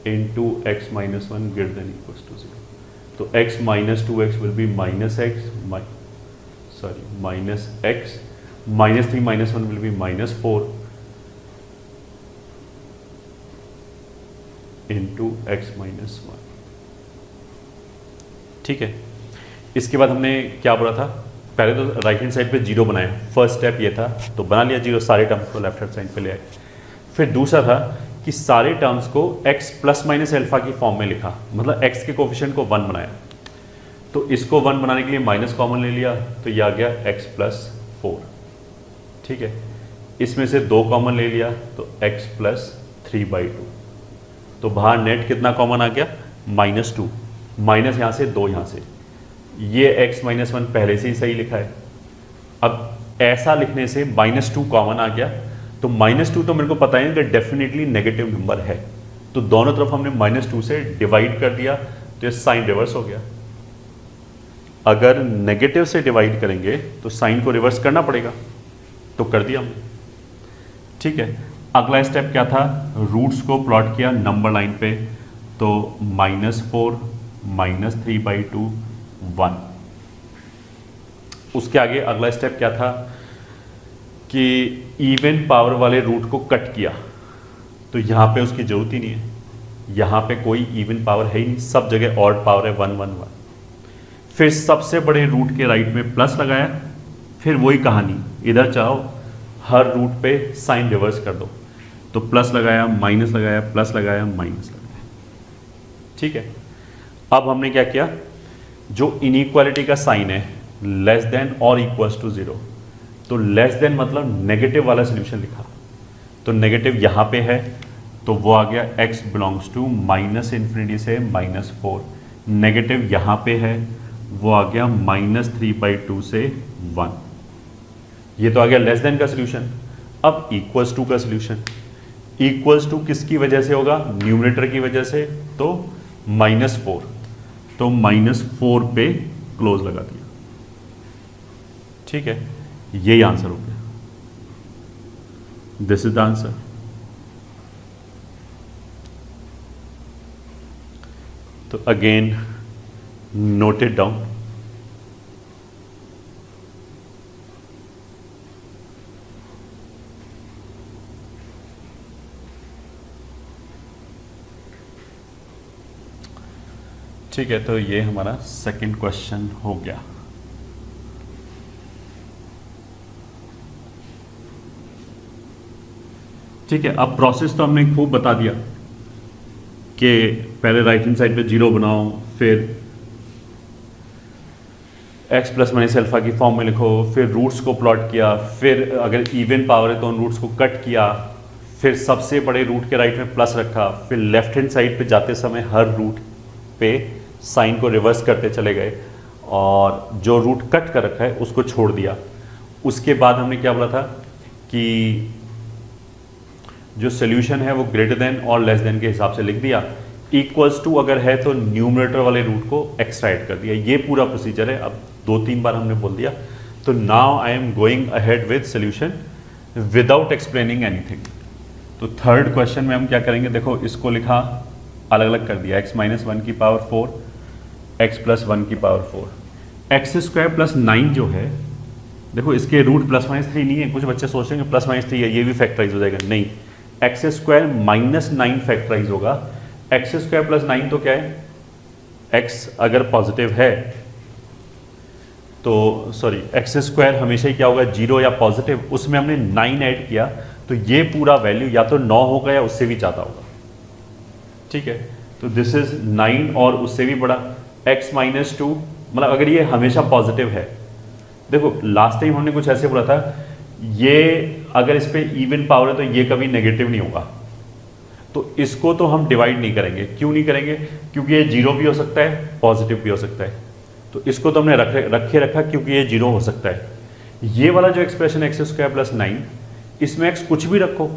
[SPEAKER 1] into x minus 1 greater than equals to 0। तो x minus 2x will be minus x, minus x minus 3 minus 1 will be minus 4 into x minus 1। ठीक है, इसके बाद हमने क्या बोला था, पहले तो राइट हैंड साइड पे 0 बनाया, फर्स्ट स्टेप ये था, तो बना लिया 0, सारे टर्म्स को लेफ्ट हैंड साइड पे ले आए। फिर दूसरा था कि सारे टर्म्स को x प्लस माइनस एल्फा की फॉर्म में लिखा, मतलब x के कोफिशिएंट को 1 बनाया। तो इसको 1 बनाने के लिए माइनस कॉमन ले लिया, तो यह आ गया x प्लस 4। ठीक है, इसमें से 2 कॉमन ले लिया तो x प्लस 3/2। तो बाहर नेट कितना कॉमन आ गया, -2, माइनस यहाँ से 2 यहाँ से, ये x माइनस 1 पहले से ही सही लिखा है। अब ऐसा लिखने से -2 कॉमन आ गया, तो -2 तो मेरे को पता है कि डेफिनेटली नेगेटिव नंबर है, तो दोनों तरफ हमने -2 से डिवाइड कर दिया, तो ये साइन रिवर्स हो गया। अगर नेगेटिव से डिवाइड करेंगे तो साइन को रिवर्स करना पड़ेगा, तो कर दिया हमने। ठीक है, अगला स्टेप क्या था, रूट्स को प्लॉट किया नंबर लाइन पे, तो -4 -3/2 1। उसके आगे अगला स्टेप क्या था कि इवन पावर वाले रूट को कट किया, तो यहाँ पे उसकी जरूरत ही नहीं है, यहाँ पे कोई इवन पावर है ही नहीं, सब जगह ऑड पावर है 1 1 1। फिर सबसे बड़े रूट के राइट में प्लस लगाया, फिर वही कहानी, इधर चाहो हर रूट पे साइन रिवर्स कर दो, तो प्लस लगाया माइनस लगाया प्लस लगाया माइनस लगाया। ठीक है, अब हमने क्या किया, जो इनइक्वालिटी का साइन है लेस देन और इक्वल्स टू 0, तो लेस देन मतलब नेगेटिव वाला सोल्यूशन लिखा, तो नेगेटिव यहाँ पे है, तो वो आ गया x बिलोंग्स टू -∞ से -4। नेगेटिव यहाँ पे है, वो आ गया -3/2 से 1। ये तो आ गया लेस देन का सोल्यूशन। अब इक्वल्स टू का सोल्यूशन, इक्वल्स टू किसकी वजह से होगा, न्यूमरेटर की वजह से, तो -4, तो -4 पे क्लोज लगा दिया। ठीक है, यही आंसर हो गया, दिस इज द आंसर। तो अगेन नोट इट डाउन। ठीक है, तो ये हमारा सेकंड क्वेश्चन हो गया। ठीक है, अब प्रोसेस तो हमने खूब बता दिया कि पहले राइट हैंड साइड पे 0 बनाओ, फिर x प्लस माइनस एल्फा की फॉर्म में लिखो, फिर रूट्स को प्लॉट किया, फिर अगर इवन पावर है तो उन रूट्स को कट किया, फिर सबसे बड़े रूट के राइट में प्लस रखा, फिर लेफ्ट हैंड साइड पे जाते समय हर रूट पे साइन को रिवर्स करते चले गए, और जो रूट कट कर रखा है उसको छोड़ दिया। उसके बाद हमने क्या बोला था कि जो सोल्यूशन है वो ग्रेटर देन और लेस देन के हिसाब से लिख दिया, इक्वल्स टू अगर है तो न्यूमरेटर वाले रूट को एक्सट्राइट कर दिया। ये पूरा प्रोसीजर है, अब 2-3 बार हमने बोल दिया। तो now I am going ahead with solution without explaining anything. तो थर्ड क्वेश्चन में हम क्या करेंगे, देखो इसको लिखा अलग अलग कर दिया, x माइनस 1 की पावर 4, x प्लस 1 की पावर 4, x² प्लस 9 जो है देखो इसके रूट प्लस माइनस 3 नहीं है, कुछ बच्चे सोच रहे हैं प्लस माइनस 3 है ये भी फैक्टराइज हो जाएगा, नहीं, एक्स स्क्वायर माइनस 9 फैक्टराइज होगा। एक्स स्क्वायर प्लस 9 तो क्या है, एक्स अगर पॉजिटिव है तो सॉरी एक्स स्क्वायर हमेशा ही क्या होगा, 0 या पॉजिटिव, उसमें हमने 9 ऐड किया तो ये पूरा वैल्यू या तो 9 होगा या उससे भी ज़्यादा होगा, ठीक है। तो दिस इज 9 और उससे भी बड़ा, x माइनस 2, मतलब अगर ये हमेशा पॉजिटिव है, देखो लास्ट टाइम हमने कुछ ऐसे बोला था, ये अगर इस पर इवन पावर है तो ये कभी नेगेटिव नहीं होगा, तो इसको तो हम डिवाइड नहीं करेंगे। क्यों नहीं करेंगे, क्योंकि ये 0 भी हो सकता है पॉजिटिव भी हो सकता है, तो इसको तो हमने रखा क्योंकि ये 0 हो सकता है। ये वाला जो एक्सप्रेशन एक्स स्क्वायर प्लस 9, इसमें x कुछ भी रखो,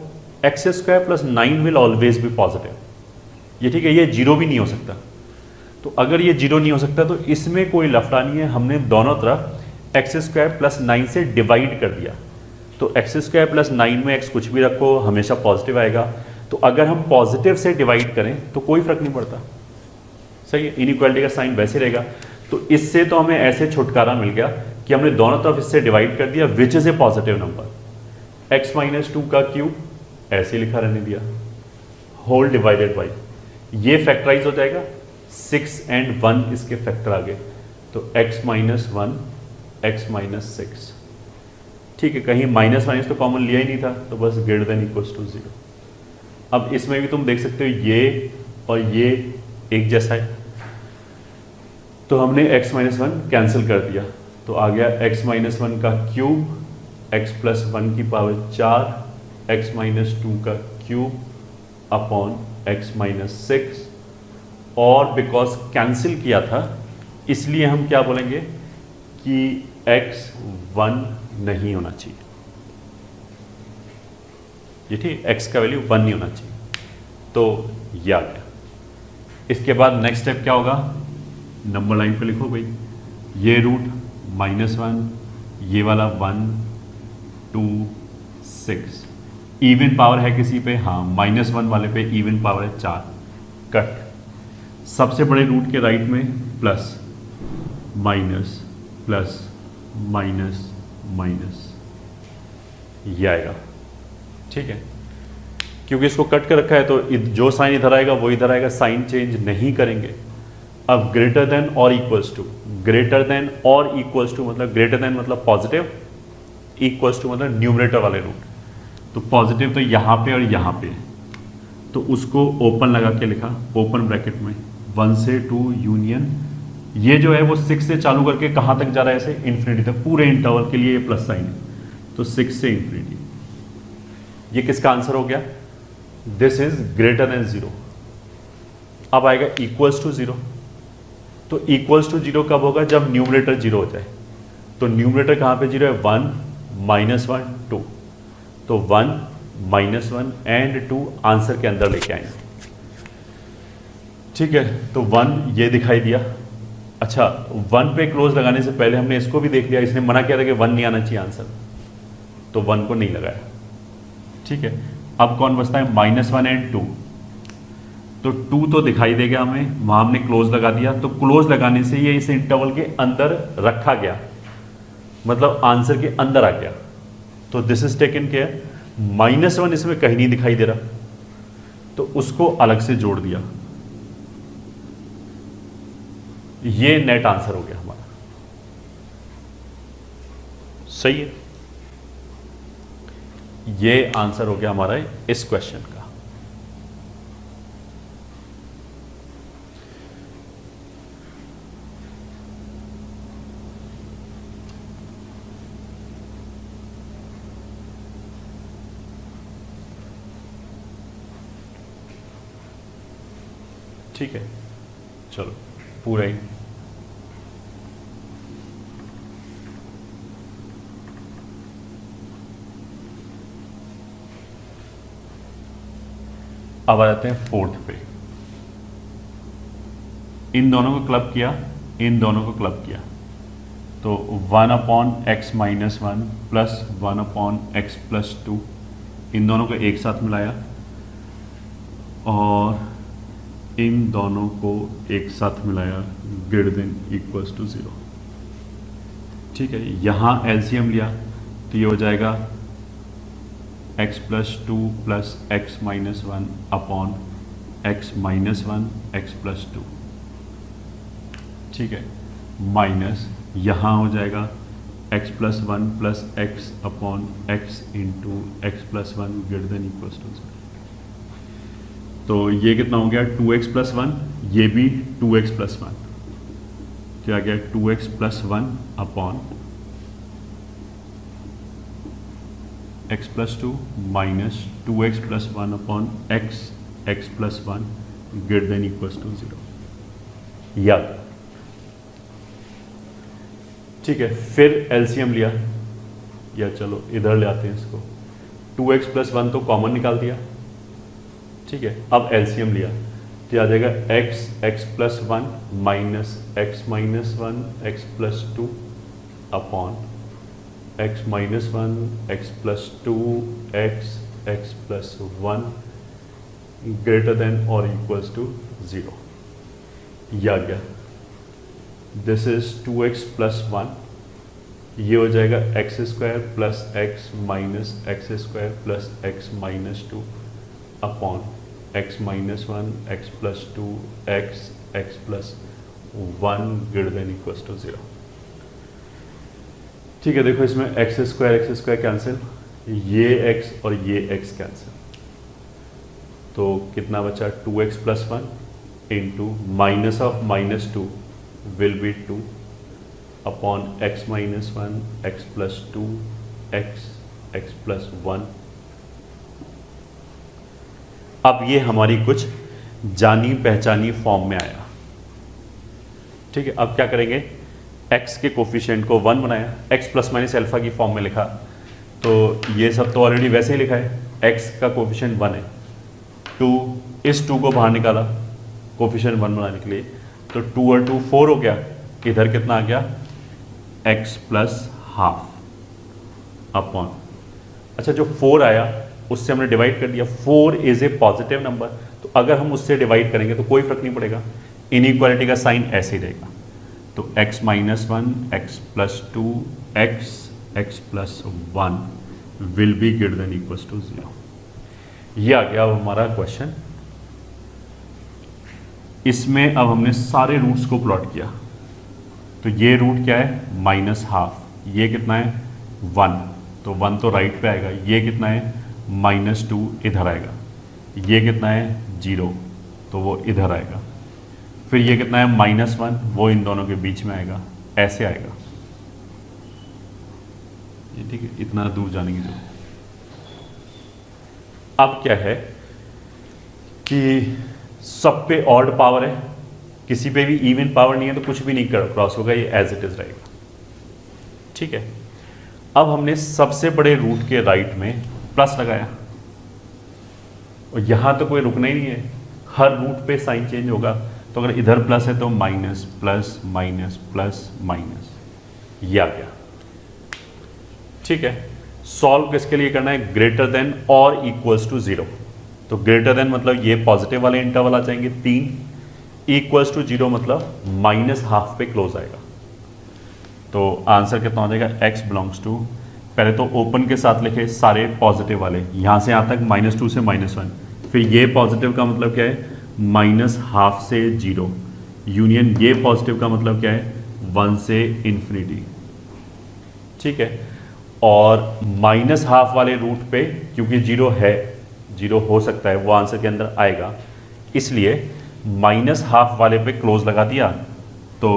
[SPEAKER 1] x square plus 9 will always be positive, ये ठीक है, ये 0 भी नहीं हो सकता। तो अगर ये 0 नहीं हो सकता तो इसमें कोई लफड़ा नहीं है, हमने दोनों तरफ एक्स स्क्वायर प्लस 9 से डिवाइड कर दिया, तो एक्स स्क्वायर प्लस 9 में x कुछ भी रखो हमेशा पॉजिटिव आएगा। तो अगर हम पॉजिटिव से डिवाइड करें तो कोई फर्क नहीं पड़ता, सही है, इनइक्वालिटी का साइन वैसे रहेगा। तो इससे तो हमें ऐसे छुटकारा मिल गया कि हमने दोनों तरफ इससे डिवाइड कर दिया, which is a positive number. X minus 2 का क्यूब ऐसे लिखा रहने दिया, होल डिवाइडेड बाई, ये फैक्टराइज हो जाएगा, 6 एंड 1 इसके फैक्टर आ गए, तो x माइनस 1 एक्स माइनस 6, ठीक है, कहीं माइनस माइनस तो कॉमन लिया ही नहीं था, तो बस ग्रेटर देन इक्वल्स टू 0। अब इसमें भी तुम देख सकते हो ये और ये एक जैसा है, तो हमने x माइनस 1 कैंसिल कर दिया, तो आ गया x माइनस 1 का क्यूब x प्लस 1 की पावर 4, x माइनस 2 का क्यूब अपॉन x माइनस 6, और बिकॉज कैंसिल किया था इसलिए हम क्या बोलेंगे कि x 1 नहीं होना चाहिए, ये ठीक, x का वैल्यू 1 नहीं होना चाहिए, तो ये आ गया। इसके बाद नेक्स्ट स्टेप क्या होगा, नंबर लाइन पे लिखो भाई, ये रूट माइनस 1, ये वाला 1 2 6, इवन पावर है किसी पे, हाँ माइनस 1 वाले पे इवन पावर है 4, कट, सबसे बड़े रूट के राइट में plus minus plus minus minus, ये आएगा, ठीक है, क्योंकि इसको कट कर रखा है तो जो साइन इधर आएगा वो इधर आएगा, साइन चेंज नहीं करेंगे। अब ग्रेटर देन और इक्वल्स टू, ग्रेटर देन और इक्वल्स टू मतलब ग्रेटर देन मतलब पॉजिटिव, इक्वल्स टू मतलब न्यूमरेटर वाले रूट, तो पॉजिटिव तो यहाँ पे और यहाँ पे, तो उसको ओपन लगा के लिखा, ओपन ब्रैकेट में 1 से 2 यूनियन, ये जो है वो 6 से चालू करके कहाँ तक जा रहा है, ऐसे इन्फिनिटी तक, पूरे इंटरवल के लिए ये प्लस साइन है, तो 6 से इन्फिनिटी। ये किसका आंसर हो गया, दिस इज ग्रेटर देन 0। अब आएगा इक्वल्स टू 0, तो इक्वल्स टू 0 कब होगा, जब न्यूमरेटर 0 हो जाए, तो न्यूमरेटर कहाँ पे 0 है, 1 माइनस 1 2, तो 1 माइनस 1 एंड 2 आंसर के अंदर लेके आएंगे, ठीक है, तो 1 ये दिखाई दिया। अच्छा 1 पे क्लोज लगाने से पहले हमने इसको भी देख लिया, इसने मना किया था कि 1 नहीं आना चाहिए आंसर, तो 1 को नहीं लगाया, ठीक है। अब कौन बचता है, माइनस 1 एंड 2, तो 2 तो दिखाई देगा हमें, वहां हमने क्लोज लगा दिया, तो क्लोज लगाने से ये इस इंटरवल के अंदर रखा गया, मतलब आंसर के अंदर आ गया, तो this is taken care. Minus 1 इसमें कहीं नहीं दिखाई दे रहा, तो उसको अलग से जोड़ दिया, ये नेट आंसर हो गया हमारा, सही है, ये आंसर हो गया हमारा इस क्वेश्चन का। ठीक है, चलो पूरा ही। अब आ जाते हैं फोर्थ पे, इन दोनों को क्लब किया, इन दोनों को क्लब किया, तो 1 upon x minus 1 plus 1 upon x plus 2, इन दोनों को एक साथ मिलाया और इन दोनों को एक साथ मिलाया, ग्रेटर देन इक्वल्स टू 0, ठीक है, यहाँ एलसीएम लिया तो ये हो जाएगा x plus two plus x minus one upon x minus one x plus two, ठीक है, माइनस यहाँ हो जाएगा x plus one plus x upon x into x plus one greater than equals to 0। तो ये कितना हो गया 2x प्लस वन, ये भी 2x प्लस वन, क्या आ गया 2x plus one upon x plus two minus 2x plus one upon x plus one greater than equals to 0। याद, ठीक है, फिर एलसीएम लिया, या चलो इधर ले आते हैं इसको, 2x प्लस वन तो कॉमन निकाल दिया, ठीक है, अब एलसीएम लिया तो आ जाएगा x plus one minus x minus one x plus two upon x minus one x plus two x plus one greater than और इक्वल्स टू 0। यह आ गया, this is 2x plus one, ये हो जाएगा x square plus x minus x square plus x minus two upon x minus one x plus two x plus one greater than equals to 0। ठीक है, देखो इसमें एक्स स्क्वायर कैंसिल, ये x और ये x कैंसिल, तो कितना बचा 2x plus one into minus of minus two will be 2 upon x minus one x plus two x plus one. अब ये हमारी कुछ जानी पहचानी फॉर्म में आया, ठीक है। अब क्या करेंगे, x के कोफिशिएंट को 1 बनाया, x प्लस माइनस अल्फा की फॉर्म में लिखा, तो ये सब तो ऑलरेडी वैसे ही लिखा है, x का कोफिशिएंट 1 है, 2 इस 2 को बाहर निकाला कोफिशिएंट 1 बनाने के लिए, तो 2 और 2 4 हो गया, इधर कितना आ गया x प्लस हाफ अपॉन, अच्छा जो 4 आया उससे हमने डिवाइड कर दिया, 4 इज ए पॉजिटिव नंबर, तो अगर हम उससे डिवाइड करेंगे तो कोई फर्क नहीं पड़ेगा, इनइक्वालिटी का साइन ऐसे ही रहेगा, तो x minus one x plus two x plus one will be greater than equals to 0। ये आ गया अब हमारा क्वेश्चन। इसमें अब हमने सारे रूट्स को प्लॉट किया, तो ये रूट क्या है माइनस हाफ, ये कितना है 1, तो 1 तो राइट पे आएगा, ये कितना है माइनस टू इधर आएगा, ये कितना है 0 तो वो इधर आएगा, फिर ये कितना है माइनस वन, वो इन दोनों के बीच में आएगा, ऐसे आएगा, ये ठीक है, इतना दूर जाने की जरूरत। अब क्या है कि सब पे ऑड पावर है, किसी पे भी इवन पावर नहीं है, तो कुछ भी नहीं क्रॉस होगा, ये एज इट इज रहेगा, ठीक है। अब हमने सबसे बड़े रूट के राइट में प्लस लगाया, और यहां तो कोई रुकना ही नहीं है, हर रूट पे साइन चेंज होगा, तो अगर इधर प्लस है तो minus plus minus plus minus, ये आ गया, ठीक है। सॉल्व किसके लिए करना है, ग्रेटर देन और इक्वल्स टू 0, तो ग्रेटर देन मतलब ये पॉजिटिव वाले इंटरवल आ जाएंगे 3, इक्वल्स टू 0 मतलब माइनस हाफ पे क्लोज आएगा, तो आंसर कितना हो जाएगा x बिलोंग्स टू, पहले तो ओपन के साथ लिखे सारे पॉजिटिव वाले, यहां से यहां तक -2 से -1, फिर ये पॉजिटिव का मतलब क्या है माइनस हाफ से 0, यूनियन ये पॉजिटिव का मतलब क्या है 1 से इन्फिनिटी, ठीक है। और माइनस हाफ वाले रूट पे क्योंकि 0 है, 0 हो सकता है, वो आंसर के अंदर आएगा, इसलिए माइनस हाफ वाले पे क्लोज लगा दिया, तो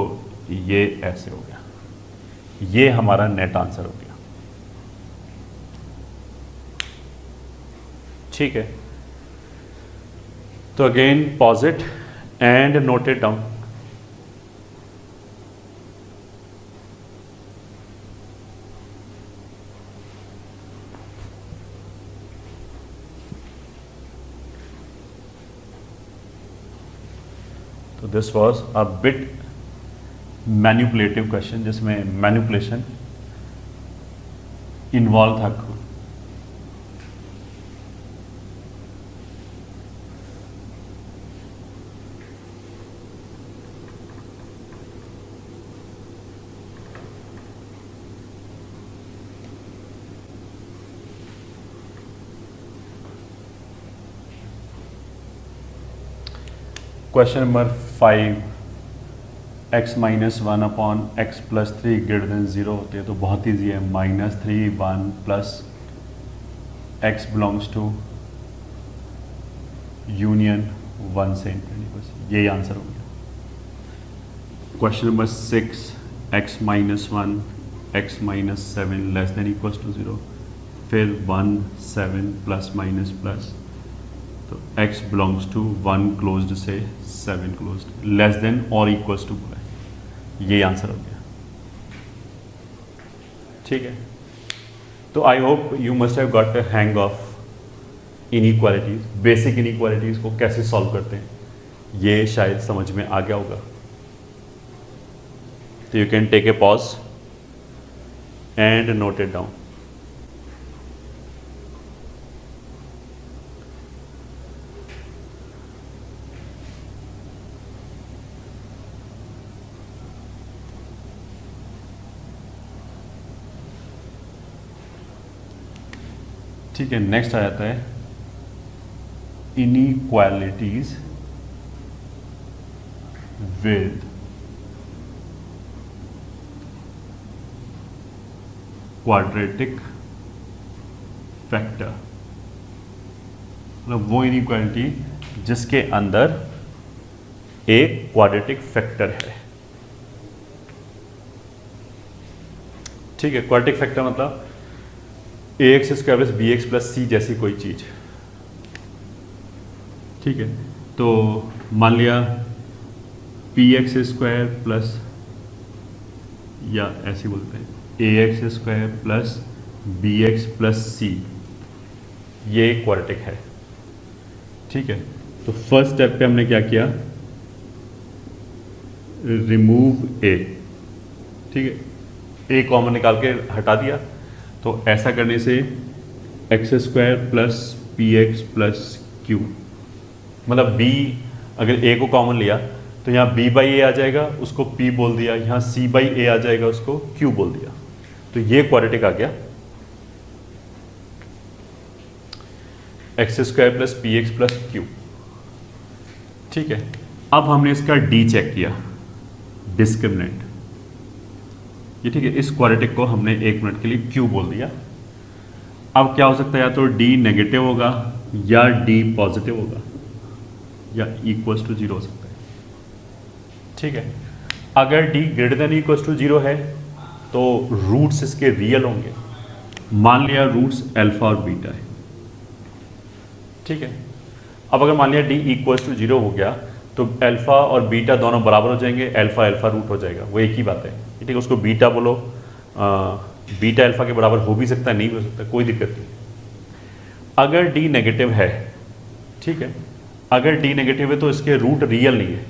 [SPEAKER 1] ये ऐसे हो गया, ये हमारा नेट आंसर हो गया, ठीक है। तो again pause it and note it down. तो this was a bit manipulative question, जिसमें मैनिपुलेशन इन्वॉल्व था। Question number 5, x minus one upon x plus three greater than zero होते हैं तो बहुत ईजी है, -3 1 plus x belongs to union 1 से इन्फिनिटी, बस यही आंसर हो गया। Question number 6, x minus one x minus seven less than equals to zero, फिर 1 7 प्लस माइनस प्लस, तो x बिलोंग्स टू 1 क्लोज्ड से 7 क्लोज्ड, लेस देन और इक्वल्स टू बोला है, यही आंसर हो गया। ठीक है, तो I hope you must have got the hang of inequalities, basic inequalities को कैसे सॉल्व करते हैं, ये शायद समझ में आ गया होगा। तो you can take a pause and note it down. ठीक है, नेक्स्ट आ जाता है इनइक्वालिटीज विद क्वाड्रेटिक फैक्टर, मतलब वो इनइक्वालिटी जिसके अंदर एक क्वाड्रेटिक फैक्टर है। ठीक है, क्वाड्रेटिक फैक्टर मतलब ax square plus b x plus c जैसी कोई चीज। ठीक है, तो मान लिया पी एक्स स्क्वायर प्लस, या ऐसे बोलते हैं a x square plus b x plus c, ये क्वाड्रेटिक है। ठीक है, तो फर्स्ट स्टेप पे हमने क्या किया, रिमूव ए। ठीक है, ए कॉमन निकाल के हटा दिया, तो ऐसा करने से x square plus P x plus Q, मतलब b अगर a को कॉमन लिया तो यहाँ b बाई ए आ जाएगा, उसको p बोल दिया, यहाँ c बाई ए आ जाएगा, उसको q बोल दिया, तो ये क्वाड्रेटिक आ गया, x square plus P x plus Q. ठीक है, अब हमने इसका d चेक किया, डिस्क्रिमिनेंट, ये ठीक है, इस क्वाड्रेटिक को हमने 1 मिनट के लिए q बोल दिया। अब क्या हो सकता है, या तो d नेगेटिव होगा या d पॉजिटिव होगा या इक्वल्स टू 0 हो सकता है। ठीक है, अगर d greater than equals to 0 है तो रूट्स इसके रियल होंगे, मान लिया रूट्स अल्फा और बीटा है। ठीक है, अब अगर मान लिया d इक्वल्स टू 0 हो गया तो अल्फा और बीटा दोनों बराबर हो जाएंगे, अल्फा अल्फा रूट हो जाएगा, वो एक ही बात है। ठीक है, उसको बीटा बोलो, बीटा अल्फा के बराबर हो भी सकता है, नहीं भी हो सकता, कोई दिक्कत नहीं। अगर d नेगेटिव है, ठीक है, अगर d नेगेटिव है तो इसके रूट रियल नहीं है,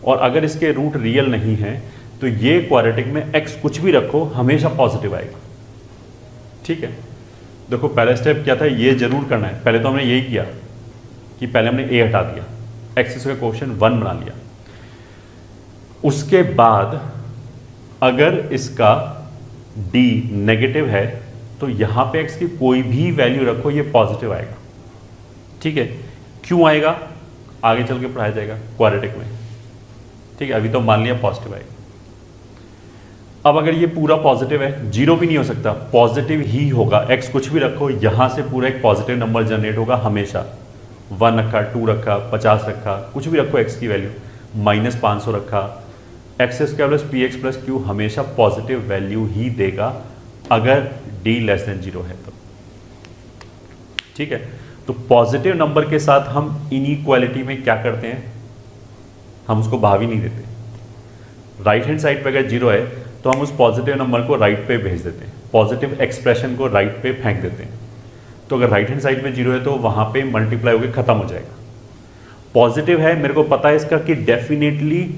[SPEAKER 1] और अगर इसके रूट रियल नहीं है तो ये क्वाड्रेटिक में x कुछ भी रखो हमेशा पॉजिटिव आएगा। ठीक है, देखो पहला स्टेप क्या था, ये जरूर करना है। पहले तो हमने यही किया कि पहले हमने a हटा दिया, x का क्वोशिएंट 1 बना लिया। उसके बाद अगर इसका d नेगेटिव है तो यहां पे x की कोई भी वैल्यू रखो, ये पॉजिटिव आएगा। ठीक है, क्यों आएगा आगे चल के पढ़ाया जाएगा क्वाड्रेटिक में। ठीक है, अभी तो मान लिया पॉजिटिव आएगा। अब अगर ये पूरा पॉजिटिव है, 0 भी नहीं हो सकता, पॉजिटिव ही होगा, x कुछ भी रखो यहां से पूरा एक पॉजिटिव नंबर जनरेट होगा हमेशा। 1 रखा, 2 रखा, 50 रखा, कुछ भी रखो x की वैल्यू, -500 रखा, x square plus P x plus Q हमेशा पॉजिटिव वैल्यू ही देगा अगर d लेस देन 0 है तो। ठीक है, तो पॉजिटिव नंबर के साथ हम इनइक्वालिटी में क्या करते हैं, हम उसको भाव ही नहीं देते। राइट हैंड साइड पे अगर 0 है तो हम उस पॉजिटिव नंबर को राइट पे भेज देते हैं, पॉजिटिव एक्सप्रेशन को राइट पे फेंक देते हैं। तो अगर राइट हैंड साइड पे 0 है तो वहां पे मल्टीप्लाई होकर खत्म हो जाएगा। पॉजिटिव है, मेरे को पता है इसका कि डेफिनेटली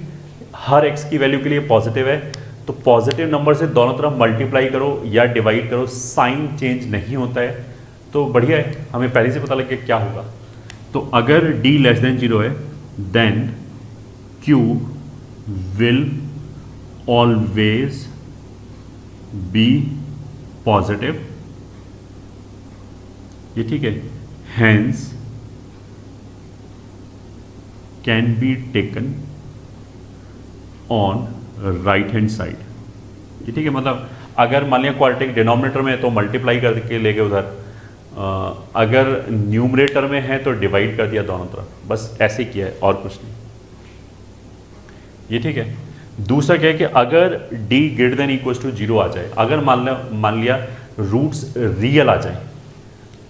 [SPEAKER 1] हर x की वैल्यू के लिए पॉजिटिव है, तो पॉजिटिव नंबर से दोनों तरफ मल्टीप्लाई करो या डिवाइड करो, साइन चेंज नहीं होता है, तो बढ़िया है, हमें पहले से पता लग गया क्या होगा। तो अगर d लेस देन 0 है then q will always be positive, ये ठीक है, hence can be taken on right hand side. ये ठीक है, मतलब अगर मान लिया क्वाड्रेटिक डिनोमिनेटर में है तो मल्टीप्लाई करके ले गए उधर, अगर न्यूमरेटर में है तो डिवाइड कर दिया दोनों तरफ, बस ऐसे किया है और कुछ नहीं। ये ठीक है। दूसरा क्या है कि अगर d greater than equal to 0 आ जाए, अगर मान लिया रूट्स रियल आ जाए,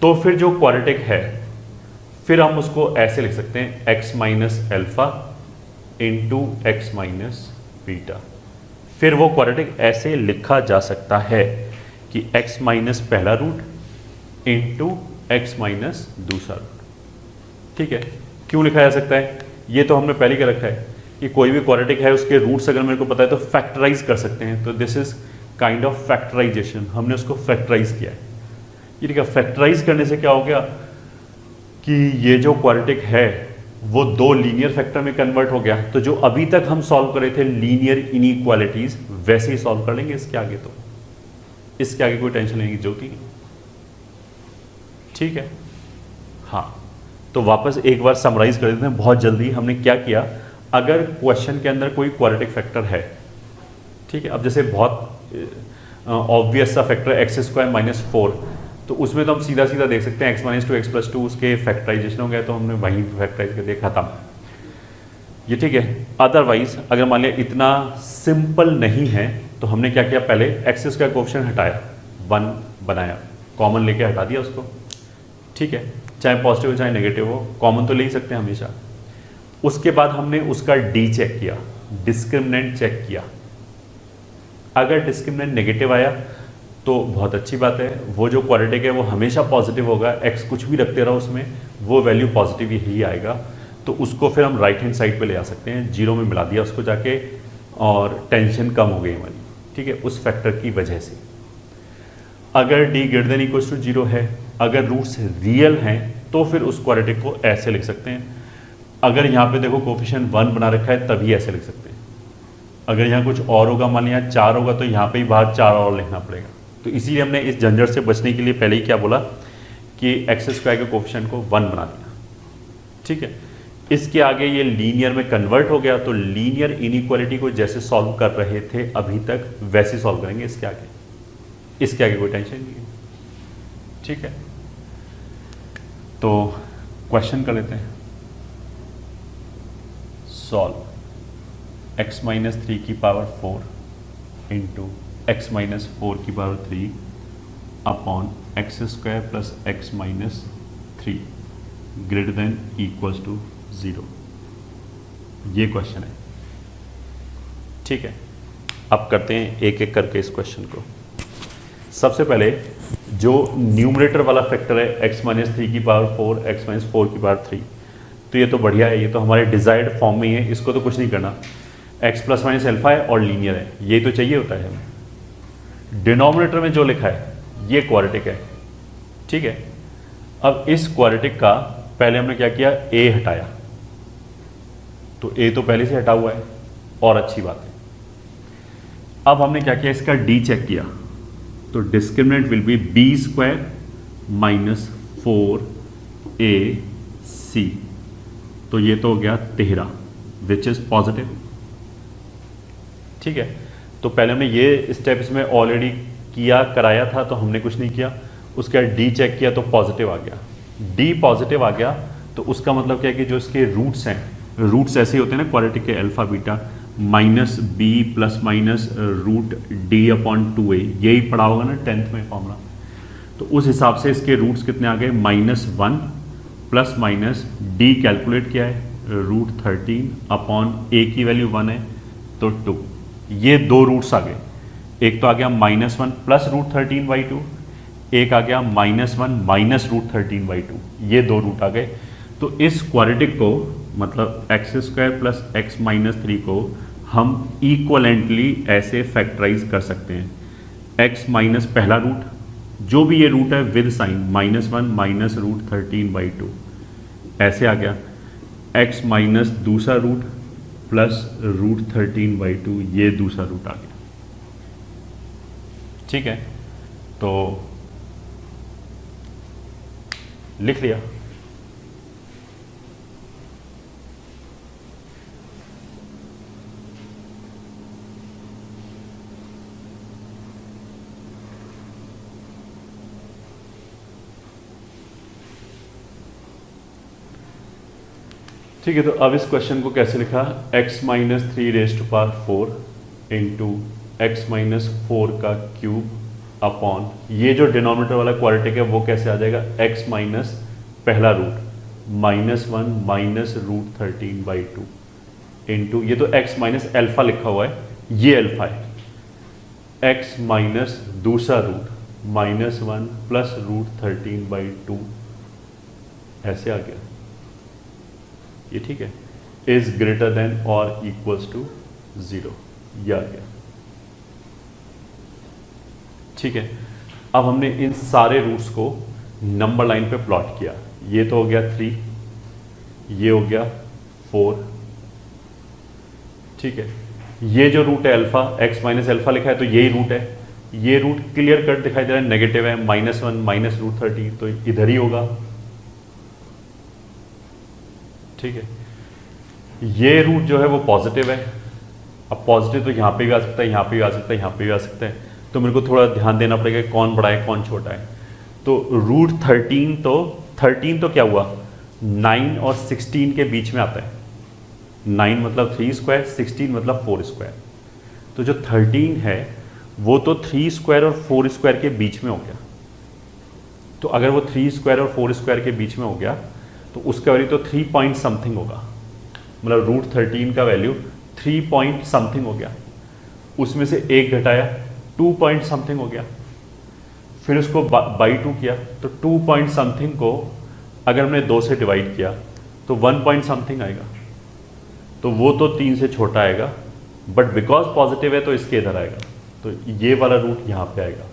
[SPEAKER 1] तो फिर जो क्वाड्रेटिक है फिर हम उसको ऐसे लिख सकते हैं x minus alpha into x minus beta. फिर वो क्वाड्रेटिक ऐसे लिखा जा सकता है कि x माइनस पहला रूट इंटू एक्स माइनस दूसरा रूट। ठीक है, क्यों लिखा जा सकता है? ये तो हमने पहले क्या रखा है कि कोई भी क्वाड्रेटिक है उसके रूट्स अगर मेरे को पता है तो फैक्टराइज कर सकते हैं, तो this is kind of factorization. हमने उसको फैक्टराइज किया है। ये ठीक है, फैक्टराइज करने से क्या हो गया कि ये जो क्वाड्रेटिक है वो दो लीनियर फैक्टर में कन्वर्ट हो गया। तो जो अभी तक हम सॉल्व कर रहे थे लीनियर इनइक्वालिटीज वैसे ही सॉल्व कर लेंगे इसके आगे। तो इसके आगे कोई टेंशन लेने की जरूरत ही नहीं। ठीक है, हाँ, तो वापस एक बार समराइज कर देते हैं बहुत जल्दी। हमने क्या किया, अगर क्वेश्चन के अंदर कोई क्वाड्रेटिक फैक्टर है, ठीक है, अब जैसे बहुत ऑब्वियस सा फैक्टर एक्स स्क्वायर माइनस 4, तो उसमें तो हम सीधा सीधा देख सकते हैं एक्स माइनस 2 एक्स प्लस 2 उसके फैक्टराइजेशन हो गया, तो हमने वहीं फैक्टराइज कर दिया, खत्म। ये ठीक है। अदरवाइज अगर मान लिया इतना सिंपल नहीं है तो हमने क्या किया, पहले एक्स स्क्वायर कोएफिशिएंट हटाया, 1 बनाया, कॉमन लेके हटा दिया उसको। ठीक है, चाहे पॉजिटिव हो चाहे नेगेटिव हो, कॉमन तो ले ही सकते हैं हमेशा। उसके बाद हमने उसका डी चेक किया, डिस्क्रिमिनेंट चेक किया। अगर डिस्क्रिमिनेंट नेगेटिव आया तो बहुत अच्छी बात है, वो जो क्वाड्रेटिक है वो हमेशा पॉजिटिव होगा, एक्स कुछ भी रखते रहो उसमें वो वैल्यू पॉजिटिव ही आएगा। तो उसको फिर हम राइट हैंड साइड पे ले आ सकते हैं, 0 में मिला दिया उसको जाके, और टेंशन कम हो गई हमारी। ठीक है, उस फैक्टर की वजह से। अगर D greater than equal to 0 है, अगर रूट्स रियल हैं तो फिर उस क्वाड्रेटिक को ऐसे लिख सकते हैं। अगर यहाँ पे देखो कोएफिशिएंट 1 बना रखा है तभी ऐसे लिख सकते हैं। अगर यहाँ कुछ और होगा, मान लिया 4 होगा, तो यहाँ पे ही बाहर 4 और लिखना पड़ेगा। तो इसीलिए हमने इस झंझट से बचने के लिए पहले ही क्या बोला कि एक्स स्क्वायर के कोएफिशिएंट को 1 बना दिया। ठीक है, इसके आगे ये लीनियर में कन्वर्ट हो गया, तो लीनियर इनइक्वालिटी को जैसे सॉल्व कर रहे थे अभी तक वैसे सॉल्व करेंगे इसके आगे। इसके आगे कोई टेंशन नहीं है। ठीक है, तो क्वेश्चन कर लेते हैं। सॉल्व x माइनस 3 की पावर 4 इंटू एक्स माइनस 4 की power 3 upon x square plus x minus 3 greater than equals to 0। ये क्वेश्चन है। ठीक है, अब करते हैं एक एक करके इस क्वेश्चन को। सबसे पहले जो न्यूमरेटर वाला फैक्टर है x माइनस 3 की पावर 4 एक्स माइनस 4 की पावर 3, तो ये तो बढ़िया है, ये तो हमारे डिजायर्ड फॉर्म में ही है, इसको तो कुछ नहीं करना। x प्लस माइनस एल्फा है और लीनियर है, ये तो चाहिए होता है हमें। डिनोमिनेटर में जो लिखा है ये क्वाड्रेटिक है। ठीक है, अब इस क्वाड्रेटिक का पहले हमने क्या किया, a हटाया, तो a तो पहले से हटा हुआ है और अच्छी बात है। अब हमने क्या किया, इसका d चेक किया, तो discriminant will be B square minus 4ac, तो ये तो हो गया 13 विच इज पॉजिटिव। ठीक है, तो पहले हमने ये स्टेप इसमें ऑलरेडी किया, कराया था, तो हमने कुछ नहीं किया। उसका डी चेक किया तो पॉजिटिव आ गया, डी पॉजिटिव आ गया, तो उसका मतलब क्या है कि जो इसके रूट्स हैं, रूट्स ऐसे ही होते हैं ना क्वाड्रेटिक के, alpha beta minus B plus minus root D upon 2a, यही पढ़ा होगा ना 10th में फॉर्मूला। तो उस हिसाब से इसके रूट्स कितने आ गए, -1 प्लस माइनस डी कैलकुलेट किया है √13 अपॉन a की वैल्यू 1 है तो 2। ये दो रूट्स आ गए, एक तो आ गया -1 प्लस √13/2, एक आ गया -1 माइनस √13/2, ये दो रूट आ गए। तो इस क्वाड्रेटिक को मतलब x square plus x minus 3 को हम इक्वलेंटली ऐसे फैक्टराइज कर सकते हैं। x माइनस पहला रूट, जो भी ये रूट है विद साइन -1 माइनस √13/2 ऐसे आ गया, x माइनस दूसरा रूट प्लस √13/2, ये दूसरा रूट आ गया। ठीक है, तो लिख लिया। ठीक है, तो अब इस क्वेश्चन को कैसे लिखा, x minus 3 into x minus 4 का क्यूब अपॉन ये जो डिनोमिनेटर वाला क्वाड्रेटिक है वो कैसे आ जाएगा, x माइनस पहला रूट -1 माइनस √13/2 इंटू ये तो x माइनस एल्फा लिखा हुआ है, ये एल्फा है, x माइनस दूसरा रूट -1 प्लस √13/2 ऐसे आ गया, ये ठीक है, इज ग्रेटर देन और इक्वल्स टू 0, ये आ गया। ठीक है, अब हमने इन सारे रूट्स को नंबर लाइन पे प्लॉट किया, ये तो हो गया 3, ये हो गया 4, ठीक है, ये जो रूट है अल्फा, x माइनस अल्फा लिखा है तो यही रूट है, ये रूट क्लियर कट दिखाई दे रहा है, नेगेटिव है, -1 माइनस √13 तो इधर ही होगा। ठीक है, ये रूट जो है वो पॉजिटिव है, अब पॉजिटिव तो यहाँ पे भी आ सकता है, यहाँ पे भी आ सकता है, यहाँ पे भी आ सकता है, तो मेरे को थोड़ा ध्यान देना पड़ेगा कौन बड़ा है कौन छोटा है। तो √13 तो क्या हुआ, 9 और 16 के बीच में आता है, 9 मतलब 3 स्क्वायर, 16 मतलब 4 स्क्वायर, तो जो 13 है वो तो 3 स्क्वायर और 4 स्क्वायर के बीच में हो गया, तो अगर वो 3 स्क्वायर और 4 स्क्वायर के बीच में हो गया तो उसका वैल्यू तो 3 पॉइंट समथिंग होगा, मतलब √13 का वैल्यू 3 पॉइंट समथिंग हो गया, उसमें से 1 घटाया 2 पॉइंट समथिंग हो गया, फिर उसको बाई 2 किया तो 2 पॉइंट समथिंग को अगर हमने 2 से डिवाइड किया तो 1 पॉइंट समथिंग आएगा, तो वो तो 3 से छोटा आएगा, बट बिकॉज पॉजिटिव है तो इसके इधर आएगा, तो ये वाला रूट यहां पे आएगा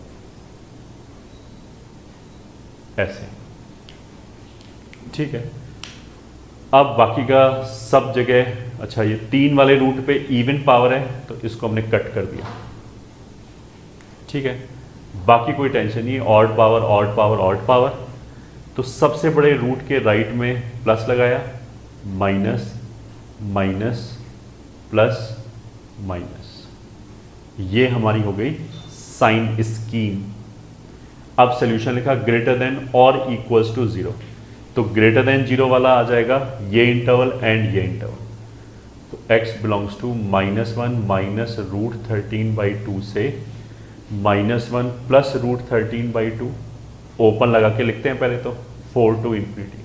[SPEAKER 1] ऐसे। ठीक है, अब बाकी का सब जगह, अच्छा ये 3 वाले रूट पे इवन पावर है तो इसको हमने कट कर दिया। ठीक है, बाकी कोई टेंशन नहीं, odd power odd power odd power, तो सबसे बड़े रूट के राइट में प्लस लगाया, माइनस माइनस प्लस माइनस, ये हमारी हो गई साइन स्कीम। अब सोल्यूशन लिखा ग्रेटर देन और इक्वल्स टू 0, तो ग्रेटर देन 0 वाला आ जाएगा ये इंटरवल एंड ये इंटरवल, तो x बिलोंग्स टू -1 माइनस √13/2 से -1 प्लस √13/2, ओपन लगा के लिखते हैं पहले तो 4 टू इंफिनिटी।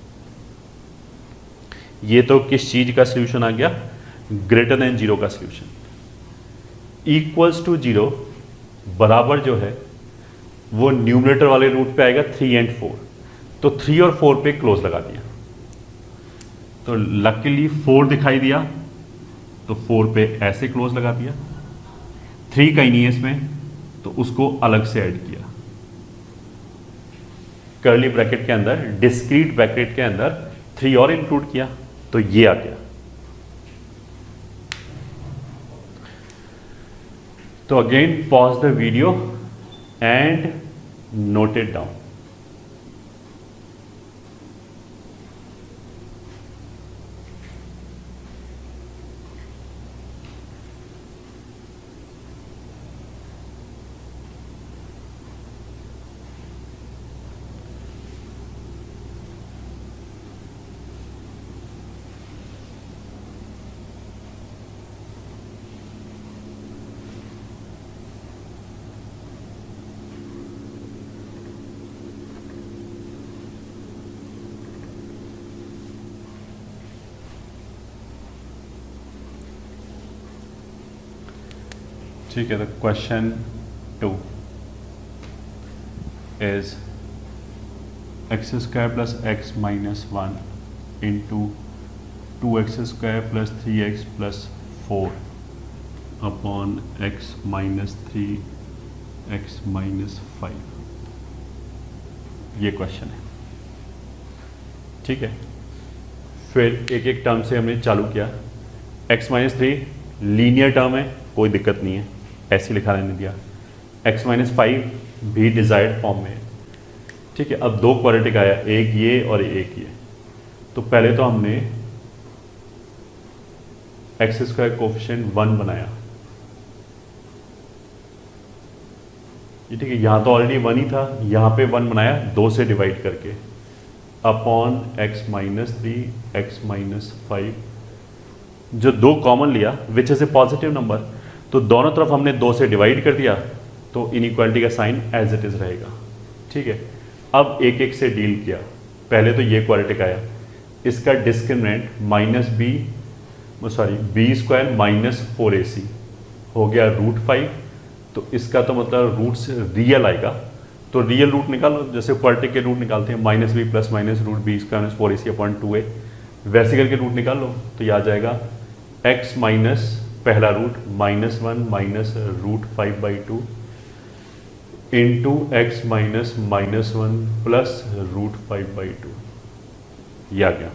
[SPEAKER 1] ये तो किस चीज का सोल्यूशन आ गया, ग्रेटर देन 0 का सोल्यूशन। इक्वल्स टू 0 बराबर जो है वो न्यूमरेटर वाले रूट पे आएगा 3 एंड 4, तो 3 और 4 पे क्लोज लगा दिया, तो लकीली 4 दिखाई दिया तो 4 पे ऐसे क्लोज लगा दिया, 3 का ही नहीं है इसमें तो उसको अलग से ऐड किया, कर्ली ब्रैकेट के अंदर, डिस्क्रीट ब्रैकेट के अंदर 3 और इंक्लूड किया, तो ये आ गया। तो again pause the video and note it down. ठीक है, तो question 2 is x² plus x minus 1 into 2x² plus 3x plus 4 upon x minus 3 x minus 5, ये क्वेश्चन है। ठीक है, फिर एक एक टर्म से हमने चालू किया, x माइनस 3 लीनियर टर्म है, कोई दिक्कत नहीं है, ऐसे लिखा रहने दिया, x माइनस 5 भी डिजायर्ड फॉर्म में है। ठीक है, अब 2 क्वाड्रेटिक आया, एक ये और एक ये, तो पहले तो हमने x² कोफिशिएंट 1 बनाया, ये ठीक है, यहां तो ऑलरेडी 1 ही था, यहां पे 1 बनाया 2 से डिवाइड करके, upon x minus 3 x minus 5, जो 2 कॉमन लिया which is a positive number, तो दोनों तरफ हमने 2 से डिवाइड कर दिया, तो इनइक्वालिटी का साइन एज इट इज़ रहेगा। ठीक है, अब एक एक से डील किया। पहले तो ये क्वाड्रेटिक आया, इसका discriminant minus B square minus 4ac हो गया √5, तो इसका तो मतलब रूट से रियल आएगा, तो रियल रूट निकालो, जैसे क्वाड्रेटिक के रूट निकालते हैं -b plus minus root B square minus 4ac upon 2a, वैसे करके रूट निकाल लो, तो ये आ जाएगा x माइनस पहला root -1 minus √5/2 into x minus -1 plus √5/2, ये आ गया।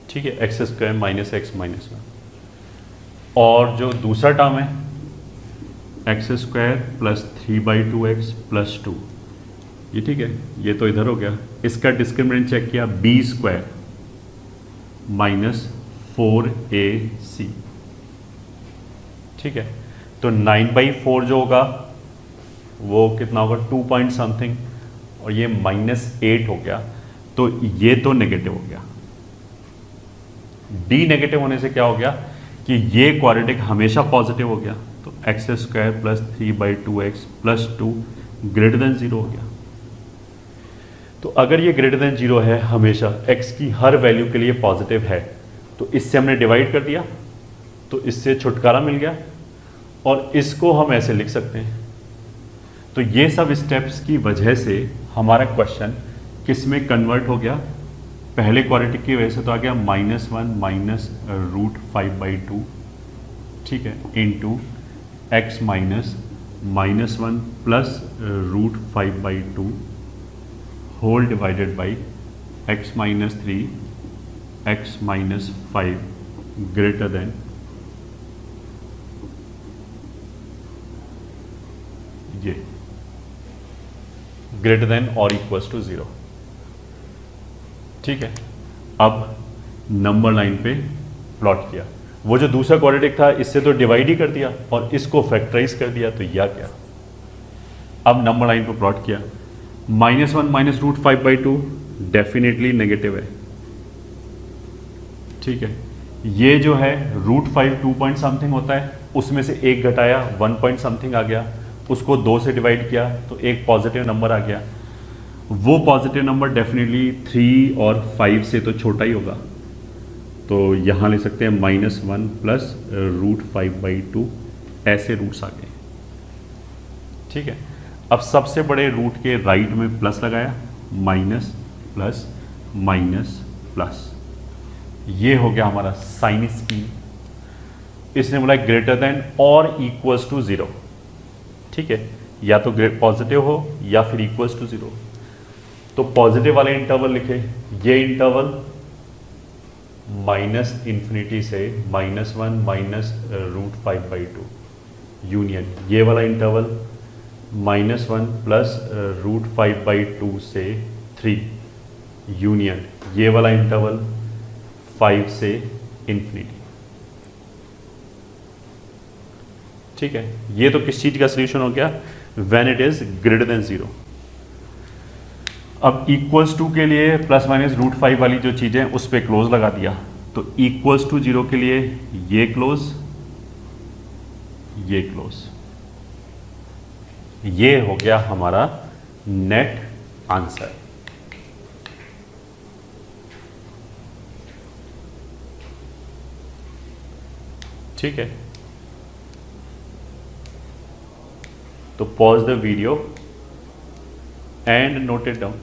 [SPEAKER 1] ठीक है, x square minus x minus 1, और जो दूसरा टर्म है x square plus 3/2x plus 2, ये ठीक है, ये तो इधर हो गया। इसका डिस्क्रिमिनेंट चेक किया, बी स्क्वायर माइनस 4ac। ठीक है, तो 9/4 जो होगा वो कितना होगा 2 पॉइंट समथिंग, और ये -8 हो गया, तो ये तो नेगेटिव हो गया। डी नेगेटिव होने से क्या हो गया कि ये क्वाड्रेटिक हमेशा पॉजिटिव हो गया, तो x square plus 3/2x plus 2 greater than 0 हो गया। तो अगर ये ग्रेटर देन 0 है, हमेशा x की हर वैल्यू के लिए पॉजिटिव है, तो इससे हमने डिवाइड कर दिया, तो इससे छुटकारा मिल गया, और इसको हम ऐसे लिख सकते हैं। तो ये सब स्टेप्स की वजह से हमारा क्वेश्चन किस में कन्वर्ट हो गया, पहले क्वाड्रेटिक की वजह से तो आ गया -1 माइनस √5/2, ठीक है, into x minus -1 plus √5/2 whole divided by x minus 3 x minus 5 greater than ये ग्रेटर देन और इक्वल्स टू 0। ठीक है, अब नंबर लाइन पे प्लॉट किया, वो जो दूसरा क्वाड्रेटिक था इससे तो डिवाइड ही कर दिया और इसको फैक्टराइज कर दिया, तो यह क्या। अब नंबर लाइन पे प्लॉट किया, -1 माइनस √5/2 डेफिनेटली नेगेटिव है। ठीक है, ये जो है √5 2 पॉइंट समथिंग होता है, उसमें से एक घटाया 1 पॉइंट समथिंग आ गया, उसको 2 से डिवाइड किया तो एक पॉजिटिव नंबर आ गया। वो पॉजिटिव नंबर डेफिनेटली 3 और 5 से तो छोटा ही होगा, तो यहाँ ले सकते हैं -1 प्लस √5/2, ऐसे रूट्स आ गए। ठीक है, अब सबसे बड़े रूट के राइट में प्लस लगाया, माइनस प्लस माइनस प्लस, ये हो गया हमारा साइन स्कीम। इसने बोला ग्रेटर देन और इक्वल्स टू 0। ठीक है, या तो पॉजिटिव हो या फिर इक्वल्स टू 0, तो पॉजिटिव वाले इंटरवल लिखे, ये इंटरवल -∞ से -1 माइनस √5/2 यूनियन, ये वाला इंटरवल -1 प्लस √5/2 से 3 यूनियन, ये वाला इंटरवल 5 से ∞। ठीक है, ये तो किस चीज का सोल्यूशन हो गया, when it is greater then 0। अब इक्वल्स टू के लिए प्लस माइनस √5 वाली जो चीज़ें उस पर क्लोज लगा दिया, तो इक्वल्स टू 0 के लिए ये क्लोज, ये क्लोज, ये हो गया हमारा नेट आंसर। ठीक है, तो pause the video and note it down.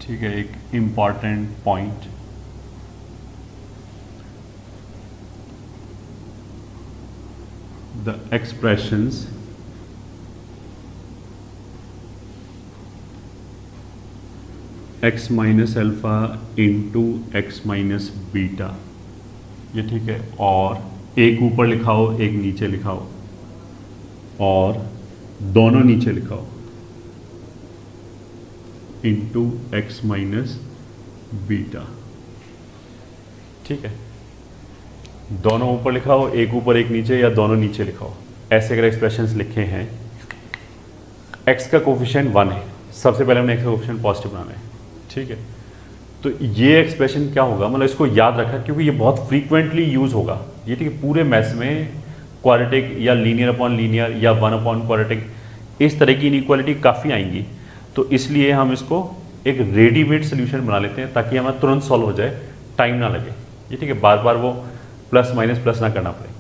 [SPEAKER 1] ठीक है, एक important point, the expressions x minus alpha into x minus beta, ये ठीक है, और एक ऊपर लिखाओ एक नीचे लिखाओ और दोनों नीचे लिखाओ इंटू एक्स माइनस बीटा, ठीक है। दोनों ऊपर लिखाओ, एक ऊपर एक नीचे, या दोनों नीचे लिखाओ। ऐसे अगर एक्सप्रेशंस लिखे हैं, x का कोफिशिएंट 1 है, सबसे पहले हमने x का कोफिशिएंट पॉजिटिव बनाना है, ठीक है। तो ये एक्सप्रेशन क्या होगा, मतलब इसको याद रखा क्योंकि ये बहुत फ्रीक्वेंटली यूज होगा, ये ठीक है। पूरे मैथ्स में क्वाड्रेटिक या लीनियर अपॉन लीनियर या 1 अपॉन क्वाड्रेटिक, इस तरह की इनइक्वालिटी काफ़ी आएंगी, तो इसलिए हम इसको एक रेडीमेड सोल्यूशन बना लेते हैं ताकि हमें तुरंत सॉल्व हो जाए, टाइम ना लगे, ये ठीक है, बार बार वो प्लस माइनस प्लस ना करना पड़े।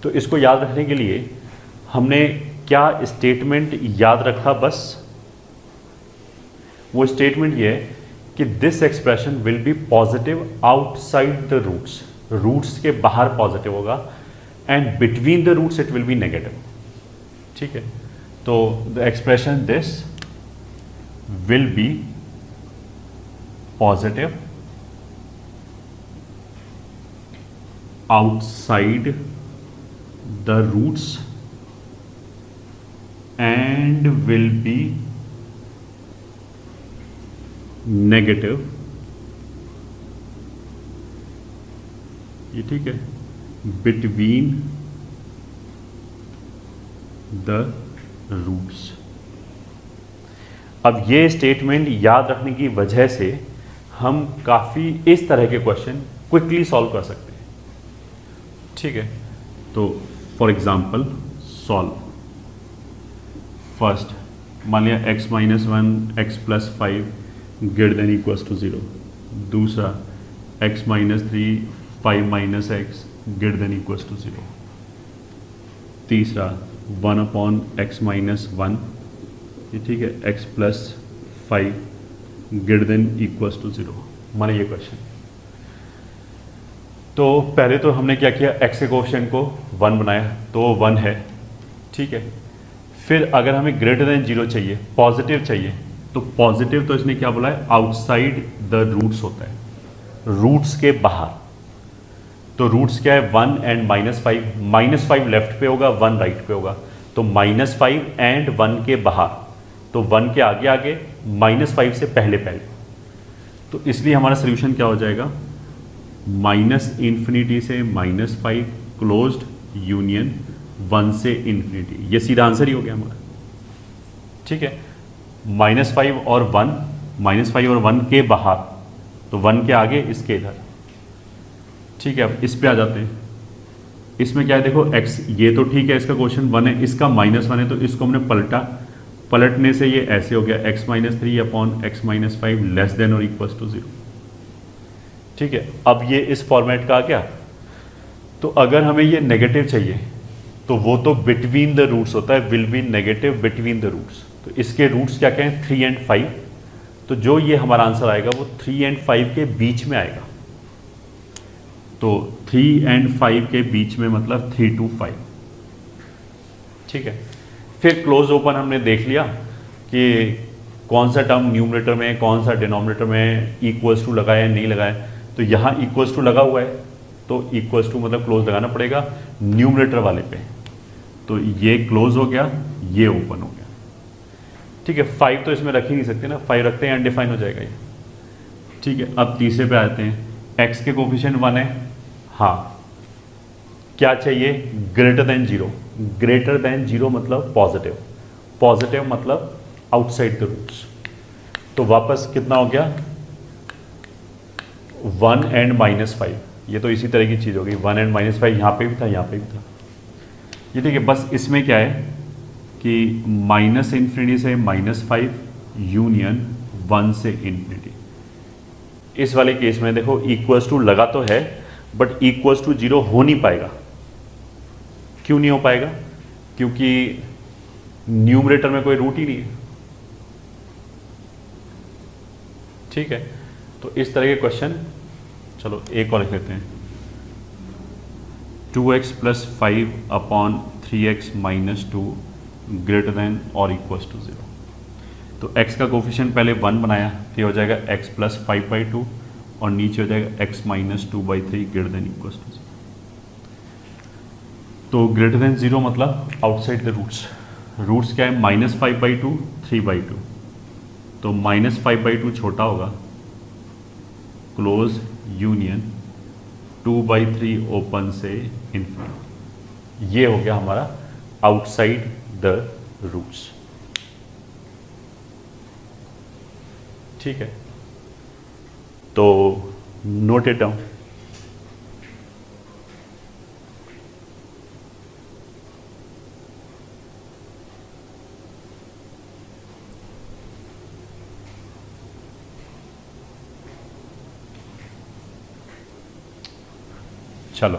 [SPEAKER 1] तो इसको याद रखने के लिए हमने क्या स्टेटमेंट याद रखा, बस वो स्टेटमेंट ये है कि this expression will be positive outside the roots, roots के बाहर पॉजिटिव होगा, and between the roots it will be negative, ठीक है। तो the expression this will be positive outside the roots and will be negative, ये ठीक है, between the roots। अब ये स्टेटमेंट याद रखने की वजह से हम काफ़ी इस तरह के क्वेश्चन क्विकली सॉल्व कर सकते हैं, ठीक है। तो फॉर एग्जाम्पल सॉल्व फर्स्ट, मान लिया x minus 1 x plus 5 greater than equals to 0। दूसरा x minus 3 5 minus x greater than equals to 0। तीसरा 1 अपॉन एक्स माइनस 1, ये ठीक है, x plus 5 greater than equals to 0। माने ये क्वेश्चन, तो पहले तो हमने क्या किया, x के कोफिशिएंट को 1 बनाया, तो वो 1 है, ठीक है। फिर अगर हमें ग्रेटर देन 0 चाहिए, पॉजिटिव चाहिए, तो पॉजिटिव तो इसने क्या बोला है, आउटसाइड द रूट्स होता है, रूट्स के बाहर। तो रूट्स क्या है, 1 एंड -5, -5 लेफ्ट पे होगा, 1 राइट पे होगा, तो -5 एंड 1 के बाहर, तो 1 के आगे आगे, -5 से पहले पहले, तो इसलिए हमारा सोल्यूशन क्या हो जाएगा, -∞ से -5 क्लोज्ड यूनियन 1 से इन्फिनिटी, ये सीधा आंसर ही हो गया हमारा, ठीक है। -5 और 1, -5 और 1 के बाहर, तो 1 के आगे इसके इधर, ठीक है। अब इस पे आ जाते हैं, इसमें क्या है, देखो x, ये तो ठीक है, इसका क्वेश्चन 1 है, इसका -1 है, तो इसको हमने पलटा, पलटने से ये ऐसे हो गया, x minus 3 upon x minus 5 less than और इक्वल्स टू 0, ठीक है। अब ये इस फॉर्मेट का आ गया। तो अगर हमें ये नेगेटिव चाहिए तो वो तो बिटवीन द रूट्स होता है, will be negative between the roots, तो इसके रूट्स क्या कहें, 3 एंड 5, तो जो ये हमारा आंसर आएगा वो 3 एंड 5 के बीच में आएगा। तो 3 एंड 5 के बीच में मतलब 3 to 5, ठीक है। फिर क्लोज ओपन हमने देख लिया कि कौन सा टर्म न्यूमरेटर में, कौन सा डिनोमिनेटर में इक्वल्स टू लगाया नहीं लगाया, तो यहाँ इक्वल्स टू लगा हुआ है, तो इक्वल्स टू मतलब क्लोज लगाना पड़ेगा न्यूमरेटर वाले पे, तो ये क्लोज हो गया, ये ओपन हो गया, ठीक है। 5 तो इसमें रख ही नहीं सकते ना, 5 रखते हैं अनडिफाइन हो जाएगा ये, ठीक है। अब तीसरे पे आते हैं, x के कोफिशिएंट 1 है, हाँ, क्या चाहिए, ग्रेटर देन 0, ग्रेटर देन 0 मतलब पॉजिटिव, पॉजिटिव मतलब आउटसाइड द रूट्स, तो वापस कितना हो गया, 1 एंड -5, ये तो इसी तरह की चीज़ होगी, 1 एंड -5 यहाँ पे भी था, यहाँ पे भी था, ये ठीक है। बस इसमें क्या है कि -∞ से -5 यूनियन 1 से इन्फिनिटी। इस वाले केस में देखो इक्वल्स टू लगा तो है, बट इक्वल्स टू 0 हो नहीं पाएगा। क्यों नहीं हो पाएगा, क्योंकि न्यूमरेटर में कोई रूट ही नहीं है, ठीक है। तो इस तरह के क्वेश्चन, चलो एक और लिख लेते हैं, 2x + 5 upon 3x minus two greater than और इक्वल्स टू 0। तो x का कोफिशिएंट पहले 1 बनाया, तो ये हो जाएगा x प्लस 5/2 और नीचे हो जाएगा x minus 2/3 greater than equals to 0। तो ग्रेटर देन 0 मतलब आउटसाइड द रूट्स। रूट्स क्या है? -5/2, 3/2। तो -5/2 छोटा होगा, क्लोज यूनियन 2/3 ओपन से इन्फिनिटी। ये हो गया हमारा आउटसाइड द रूट्स। ठीक है, तो नोट इट डाउन। चलो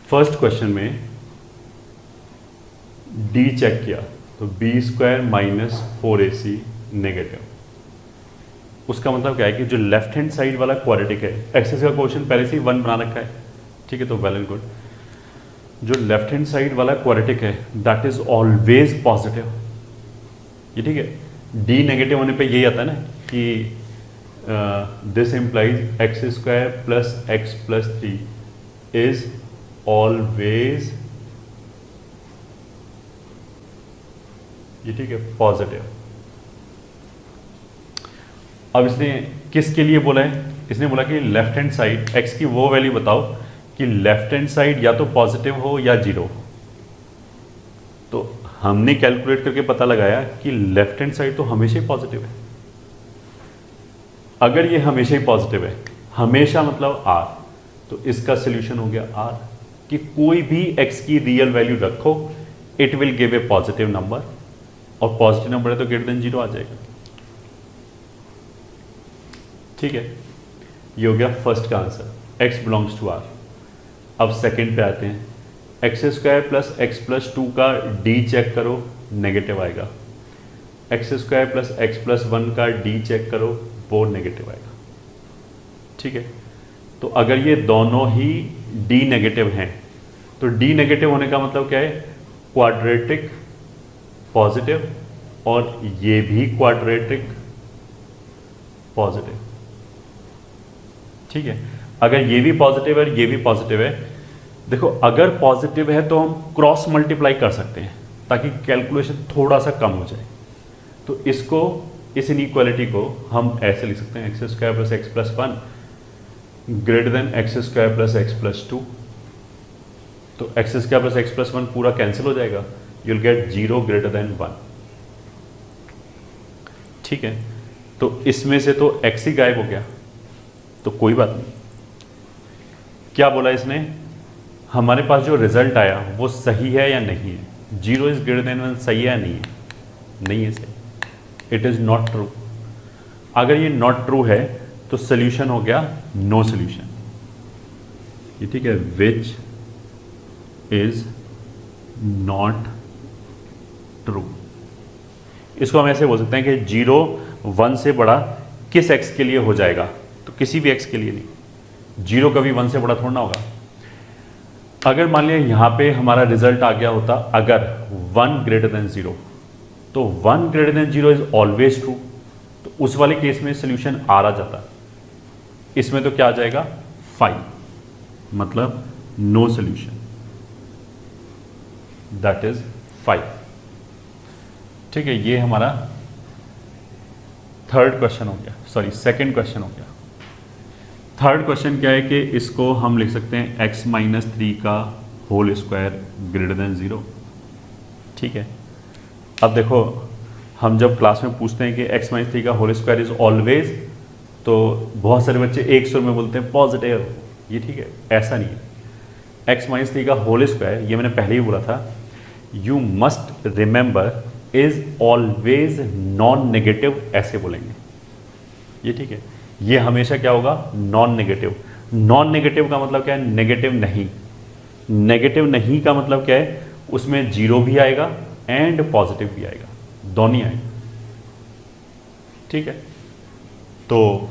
[SPEAKER 1] फर्स्ट क्वेश्चन में d चेक किया तो b² माइनस 4ac नेगेटिव। उसका मतलब क्या है कि जो लेफ्ट हैंड साइड वाला क्वाड्रेटिक है, एक्सेस का क्वेश्चन पहले से ही 1 बना रखा है, ठीक है, तो वेल एंड गुड। जो लेफ्ट हैंड साइड वाला क्वाड्रेटिक है दैट इज ऑलवेज पॉजिटिव। ये ठीक है, d नेगेटिव होने पे यही आता है ना कि this implies x² plus x plus 3 is always, ये ठीक है, पॉजिटिव। अब इसने किसके लिए बोला है? इसने बोला कि लेफ्ट हैंड साइड x की वो वैल्यू बताओ कि लेफ्ट हैंड साइड या तो पॉजिटिव हो या 0। तो हमने कैलकुलेट करके पता लगाया कि लेफ्ट हैंड साइड तो हमेशा ही पॉजिटिव है। अगर ये हमेशा ही पॉजिटिव है, हमेशा मतलब r, तो इसका सोल्यूशन हो गया r कि कोई भी x की रियल वैल्यू रखो, it will give a positive number, और पॉजिटिव नंबर है तो ग्रेटर देन 0 आ जाएगा। ठीक है, ये हो गया फर्स्ट का answer, x belongs to r। अब सेकंड पे आते हैं, x² प्लस x प्लस 2 का d चेक करो, नेगेटिव आएगा। x² प्लस x प्लस 1 का d चेक करो, वो नेगेटिव आएगा। ठीक है, तो अगर ये दोनों ही d नेगेटिव हैं तो d नेगेटिव होने का मतलब क्या है? क्वाड्रेटिक पॉजिटिव, और ये भी क्वाड्रेटिक पॉजिटिव। ठीक है, अगर ये भी पॉजिटिव है और ये भी पॉजिटिव है, देखो अगर पॉजिटिव है तो हम क्रॉस मल्टीप्लाई कर सकते हैं ताकि कैलकुलेशन थोड़ा सा कम हो जाए। तो इसको, इस इनइक्वालिटी को हम ऐसे लिख सकते हैं, x² plus x plus 1 greater then x² plus x plus 2। तो x² प्लस x प्लस 1 पूरा कैंसिल हो जाएगा, you will get 0 greater than 1। ठीक है, तो इसमें से तो x ही गायब हो गया, तो कोई बात नहीं। क्या बोला इसने? हमारे पास जो रिजल्ट आया वो सही है या नहीं है? 0 इज ग्रेटर देन 1 सही है या नहीं है? नहीं है सही, इट इज नॉट ट्रू। अगर ये नॉट ट्रू है तो सोल्यूशन हो गया नो सोल्यूशन। ये ठीक है, विच इज नॉट ट्रू। इसको हम ऐसे बोल सकते हैं कि 0 1 से बड़ा किस x के लिए हो जाएगा? तो किसी भी x के लिए नहीं, 0 कभी 1 से बड़ा थोड़ा ना होगा। अगर मान लिया यहाँ पे हमारा रिजल्ट आ गया होता अगर 1 ग्रेटर देन 0, तो 1 greater then 0 is always true, तो उस वाले केस में सोल्यूशन आ जाता। इसमें तो क्या आ जाएगा 5, मतलब नो सोल्यूशन, दैट इज 5। ठीक है, ये हमारा थर्ड क्वेश्चन हो गया, सॉरी सेकंड क्वेश्चन हो गया। थर्ड क्वेश्चन क्या है कि इसको हम लिख सकते हैं x माइनस 3 का होल स्क्वायर ग्रेटर देन 0। ठीक है, अब देखो हम जब क्लास में पूछते हैं कि x माइनस 3 का होल स्क्वायर इज ऑलवेज, तो बहुत सारे बच्चे एक सुर में बोलते हैं पॉजिटिव, ये ठीक है, ऐसा नहीं है। x माइनस 3 का होल स्क्वायर, ये मैंने पहले ही बोला था, you must remember is always non negative, ऐसे बोलेंगे, ये ठीक है। ये हमेशा क्या होगा, नॉन नेगेटिव। नॉन नेगेटिव का मतलब क्या है, नेगेटिव नहीं। नेगेटिव नहीं का मतलब क्या है, उसमें जीरो भी आएगा एंड पॉजिटिव भी आएगा, दोनों आएगा। ठीक है, तो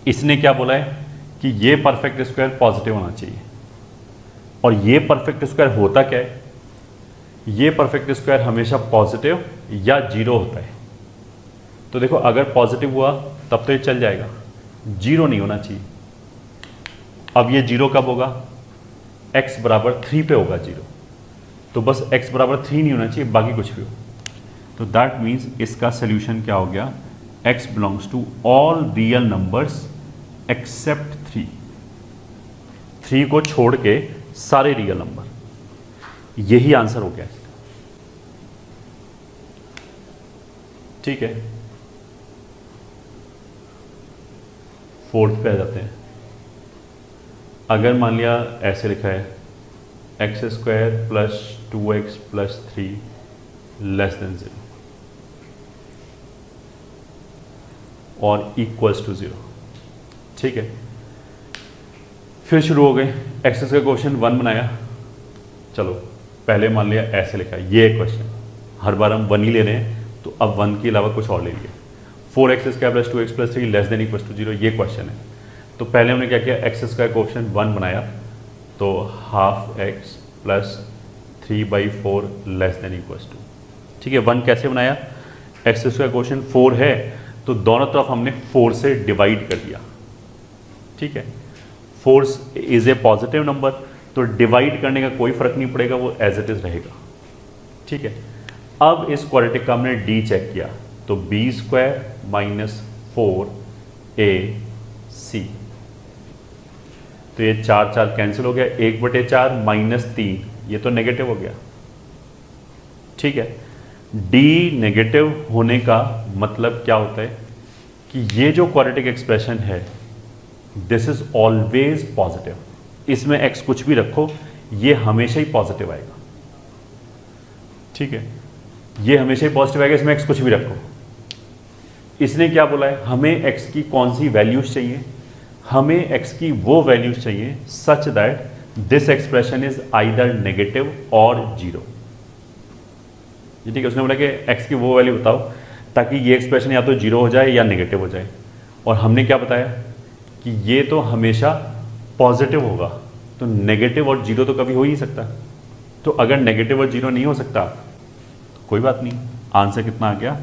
[SPEAKER 1] इसने क्या बोला है कि ये परफेक्ट स्क्वायर पॉजिटिव होना चाहिए, और ये परफेक्ट स्क्वायर होता क्या है, ये परफेक्ट स्क्वायर हमेशा पॉजिटिव या जीरो होता है। तो देखो अगर पॉजिटिव हुआ तब तो ये चल जाएगा, जीरो नहीं होना चाहिए। अब ये जीरो कब होगा, x बराबर 3 पे होगा जीरो, तो बस x बराबर 3 नहीं होना चाहिए, बाकी कुछ भी हो। तो दैट मीन्स इसका सोल्यूशन क्या हो गया, x belongs to all real numbers except 3, 3 को छोड़ के सारे रियल नंबर, यही आंसर हो गया इसका। ठीक है, फोर्थ पे आ जाते हैं। अगर मान लिया ऐसे लिखा है x square plus 2x plus 3 less than 0 और इक्वल्स टू 0। ठीक है, फिर शुरू हो गए, एक्सेस का क्वेश्चन 1 बनाया। चलो पहले मान लिया ऐसे लिखा है, ये क्वेश्चन हर बार हम 1 ही ले रहे हैं, तो अब 1 के अलावा कुछ और ले लिए। 4x square plus 2x plus 3 less than equals to 0, ये क्वेश्चन है। तो पहले हमने क्या किया, एक्सेस का क्वेश्चन 1 बनाया, तो half x plus 3/4 less than equals to. ठीक है, 1 कैसे बनाया, एक्सेस का क्वेश्चन 4 है, तो दोनों तरफ हमने 4 से डिवाइड कर दिया। ठीक है, 4 इज ए पॉजिटिव नंबर, तो डिवाइड करने का कोई फर्क नहीं पड़ेगा, वो एज इट इज रहेगा। ठीक है, अब इस क्वाड्रेटिक का हमने डी चेक किया, तो बी स्क्वायर माइनस 4ac, तो ये 4 4 कैंसिल हो गया, 1/4 माइनस 3, ये तो नेगेटिव हो गया। ठीक है, डी नेगेटिव होने का मतलब क्या होता है कि ये जो क्वाड्रेटिक एक्सप्रेशन है दिस इज ऑलवेज पॉजिटिव, इसमें x कुछ भी रखो ये हमेशा ही पॉजिटिव आएगा। ठीक है, ये हमेशा ही पॉजिटिव आएगा, इसमें x कुछ भी रखो। इसने क्या बोला है, हमें x की कौन सी वैल्यूज चाहिए, हमें x की वो वैल्यूज चाहिए such that this expression is either negative और जीरो। ठीक है, उसने बोला कि x की वो वैल्यू बताओ ताकि ये एक्सप्रेशन या तो जीरो हो जाए या नेगेटिव हो जाए, और हमने क्या बताया कि ये तो हमेशा पॉजिटिव होगा, तो नेगेटिव और जीरो तो कभी हो ही नहीं सकता। तो अगर नेगेटिव और जीरो नहीं हो सकता तो कोई बात नहीं, आंसर कितना आ गया,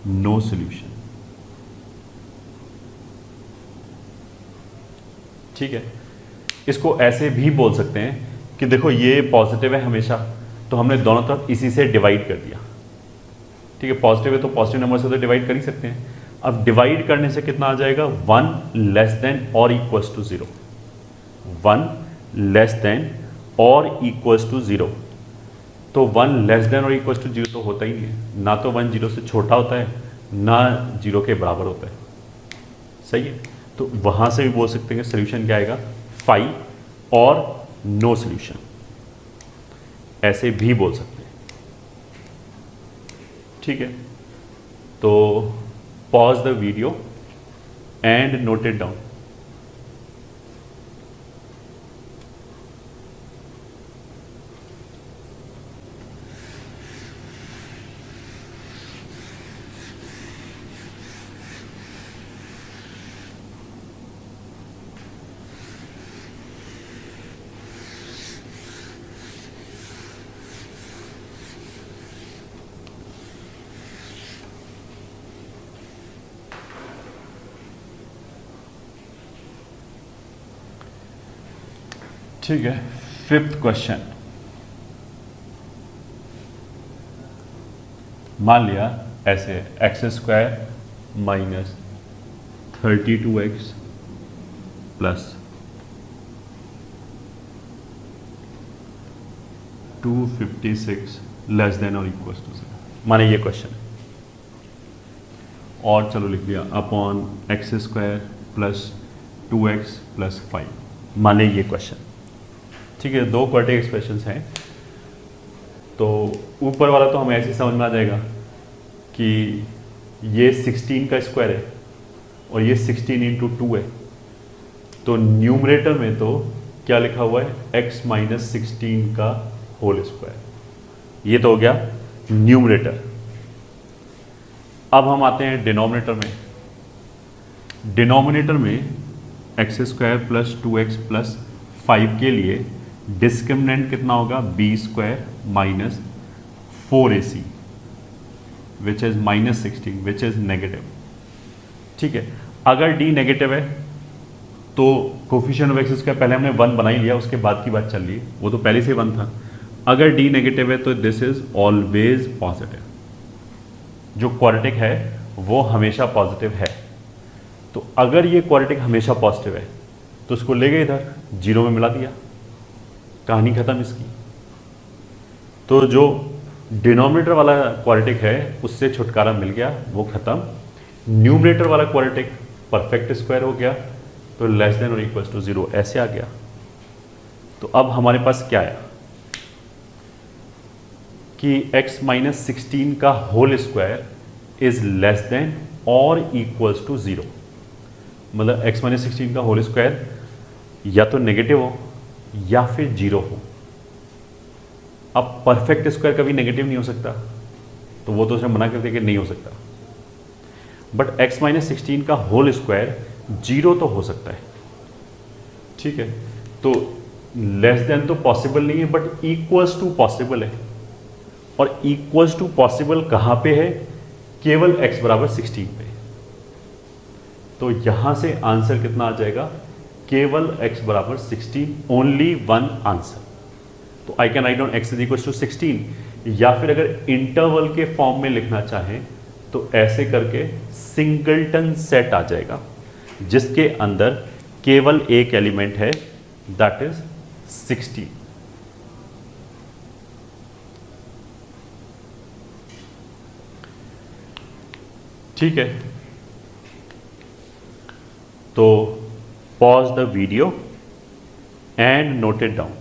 [SPEAKER 1] नो सॉल्यूशन। ठीक है, इसको ऐसे भी बोल सकते हैं कि देखो ये पॉजिटिव है हमेशा, तो हमने दोनों तरफ इसी से डिवाइड कर दिया। ठीक है, पॉजिटिव है तो पॉजिटिव नंबर से तो डिवाइड कर ही सकते हैं। अब डिवाइड करने से कितना आ जाएगा, 1 लेस देन और इक्वल्स टू 0, 1 लेस देन और इक्वल्स टू 0। तो 1 लेस देन और इक्वल्स टू 0 तो होता ही नहीं है, ना तो 1 0 से छोटा होता है ना 0 के बराबर होता है। सही है, तो वहां से भी बोल सकते हैं कि सोल्यूशन क्या आएगा, 5 और नो सोल्यूशन, ऐसे भी बोल सकते हैं। ठीक है, तो pause the video and note it down. ठीक है, फिफ्थ क्वेश्चन। मान लिया ऐसे x square minus 32x plus 256 less than और इक्वल टू 0, माने ये क्वेश्चन है। और चलो लिख लिया upon x square plus 2x plus 5, माने ये क्वेश्चन। ठीक है, दो क्वाड्रेटिक एक्सप्रेशंस हैं। तो ऊपर वाला तो हमें ऐसे समझ में आ जाएगा कि ये 16 का स्क्वायर है और ये 16 इंटू 2 है। तो न्यूमरेटर में तो क्या लिखा हुआ है, x माइनस 16 का होल स्क्वायर। ये तो हो गया न्यूमरेटर। अब हम आते हैं डिनोमिनेटर में। डिनोमिनेटर में x square plus 2x plus 5 के लिए डिस्क्रिमिनेंट कितना होगा, B square minus 4ac which is minus 16 which is negative. ठीक है, अगर d नेगेटिव है तो कोफिशिएंट ऑफ एक्स स्क्वायर पहले हमने 1 बना ही लिया, उसके बाद की बात चल रही है, वो तो पहले से 1 था। अगर d नेगेटिव है तो दिस इज ऑलवेज पॉजिटिव। जो क्वाड्रेटिक है वो हमेशा पॉजिटिव है। तो अगर ये क्वाड्रेटिक हमेशा पॉजिटिव है तो उसको ले गए इधर 0 में मिला दिया, कहानी खत्म इसकी। तो जो डिनोमिनेटर वाला क्वाड्रेटिक है उससे छुटकारा मिल गया, वो खत्म। न्यूमरेटर वाला क्वाड्रेटिक परफेक्ट स्क्वायर हो गया, तो लेस देन और इक्वल टू 0 ऐसे आ गया। तो अब हमारे पास क्या आया कि x माइनस 16 का whole square is less than और इक्वल्स टू 0। मतलब x माइनस 16 का होल स्क्वायर या तो नेगेटिव हो या फिर 0 हो। अब परफेक्ट स्क्वायर कभी नेगेटिव नहीं हो सकता, तो वो तो उसने मना कर दिया कि नहीं हो सकता। बट x माइनस 16 का होल स्क्वायर 0 तो हो सकता है। ठीक है, तो लेस देन तो पॉसिबल नहीं है बट इक्वल्स टू पॉसिबल है। और इक्वल्स टू पॉसिबल कहां पे है, केवल x बराबर 16 पे। तो यहां से आंसर कितना आ जाएगा, केवल x बराबर 16, ओनली वन आंसर। तो I can write down x is equal to 16, या फिर अगर इंटरवल के फॉर्म में लिखना चाहें तो ऐसे करके सिंगलटन सेट आ जाएगा जिसके अंदर केवल एक एलिमेंट है, दैट इज 16। ठीक है, तो pause the video and note it down.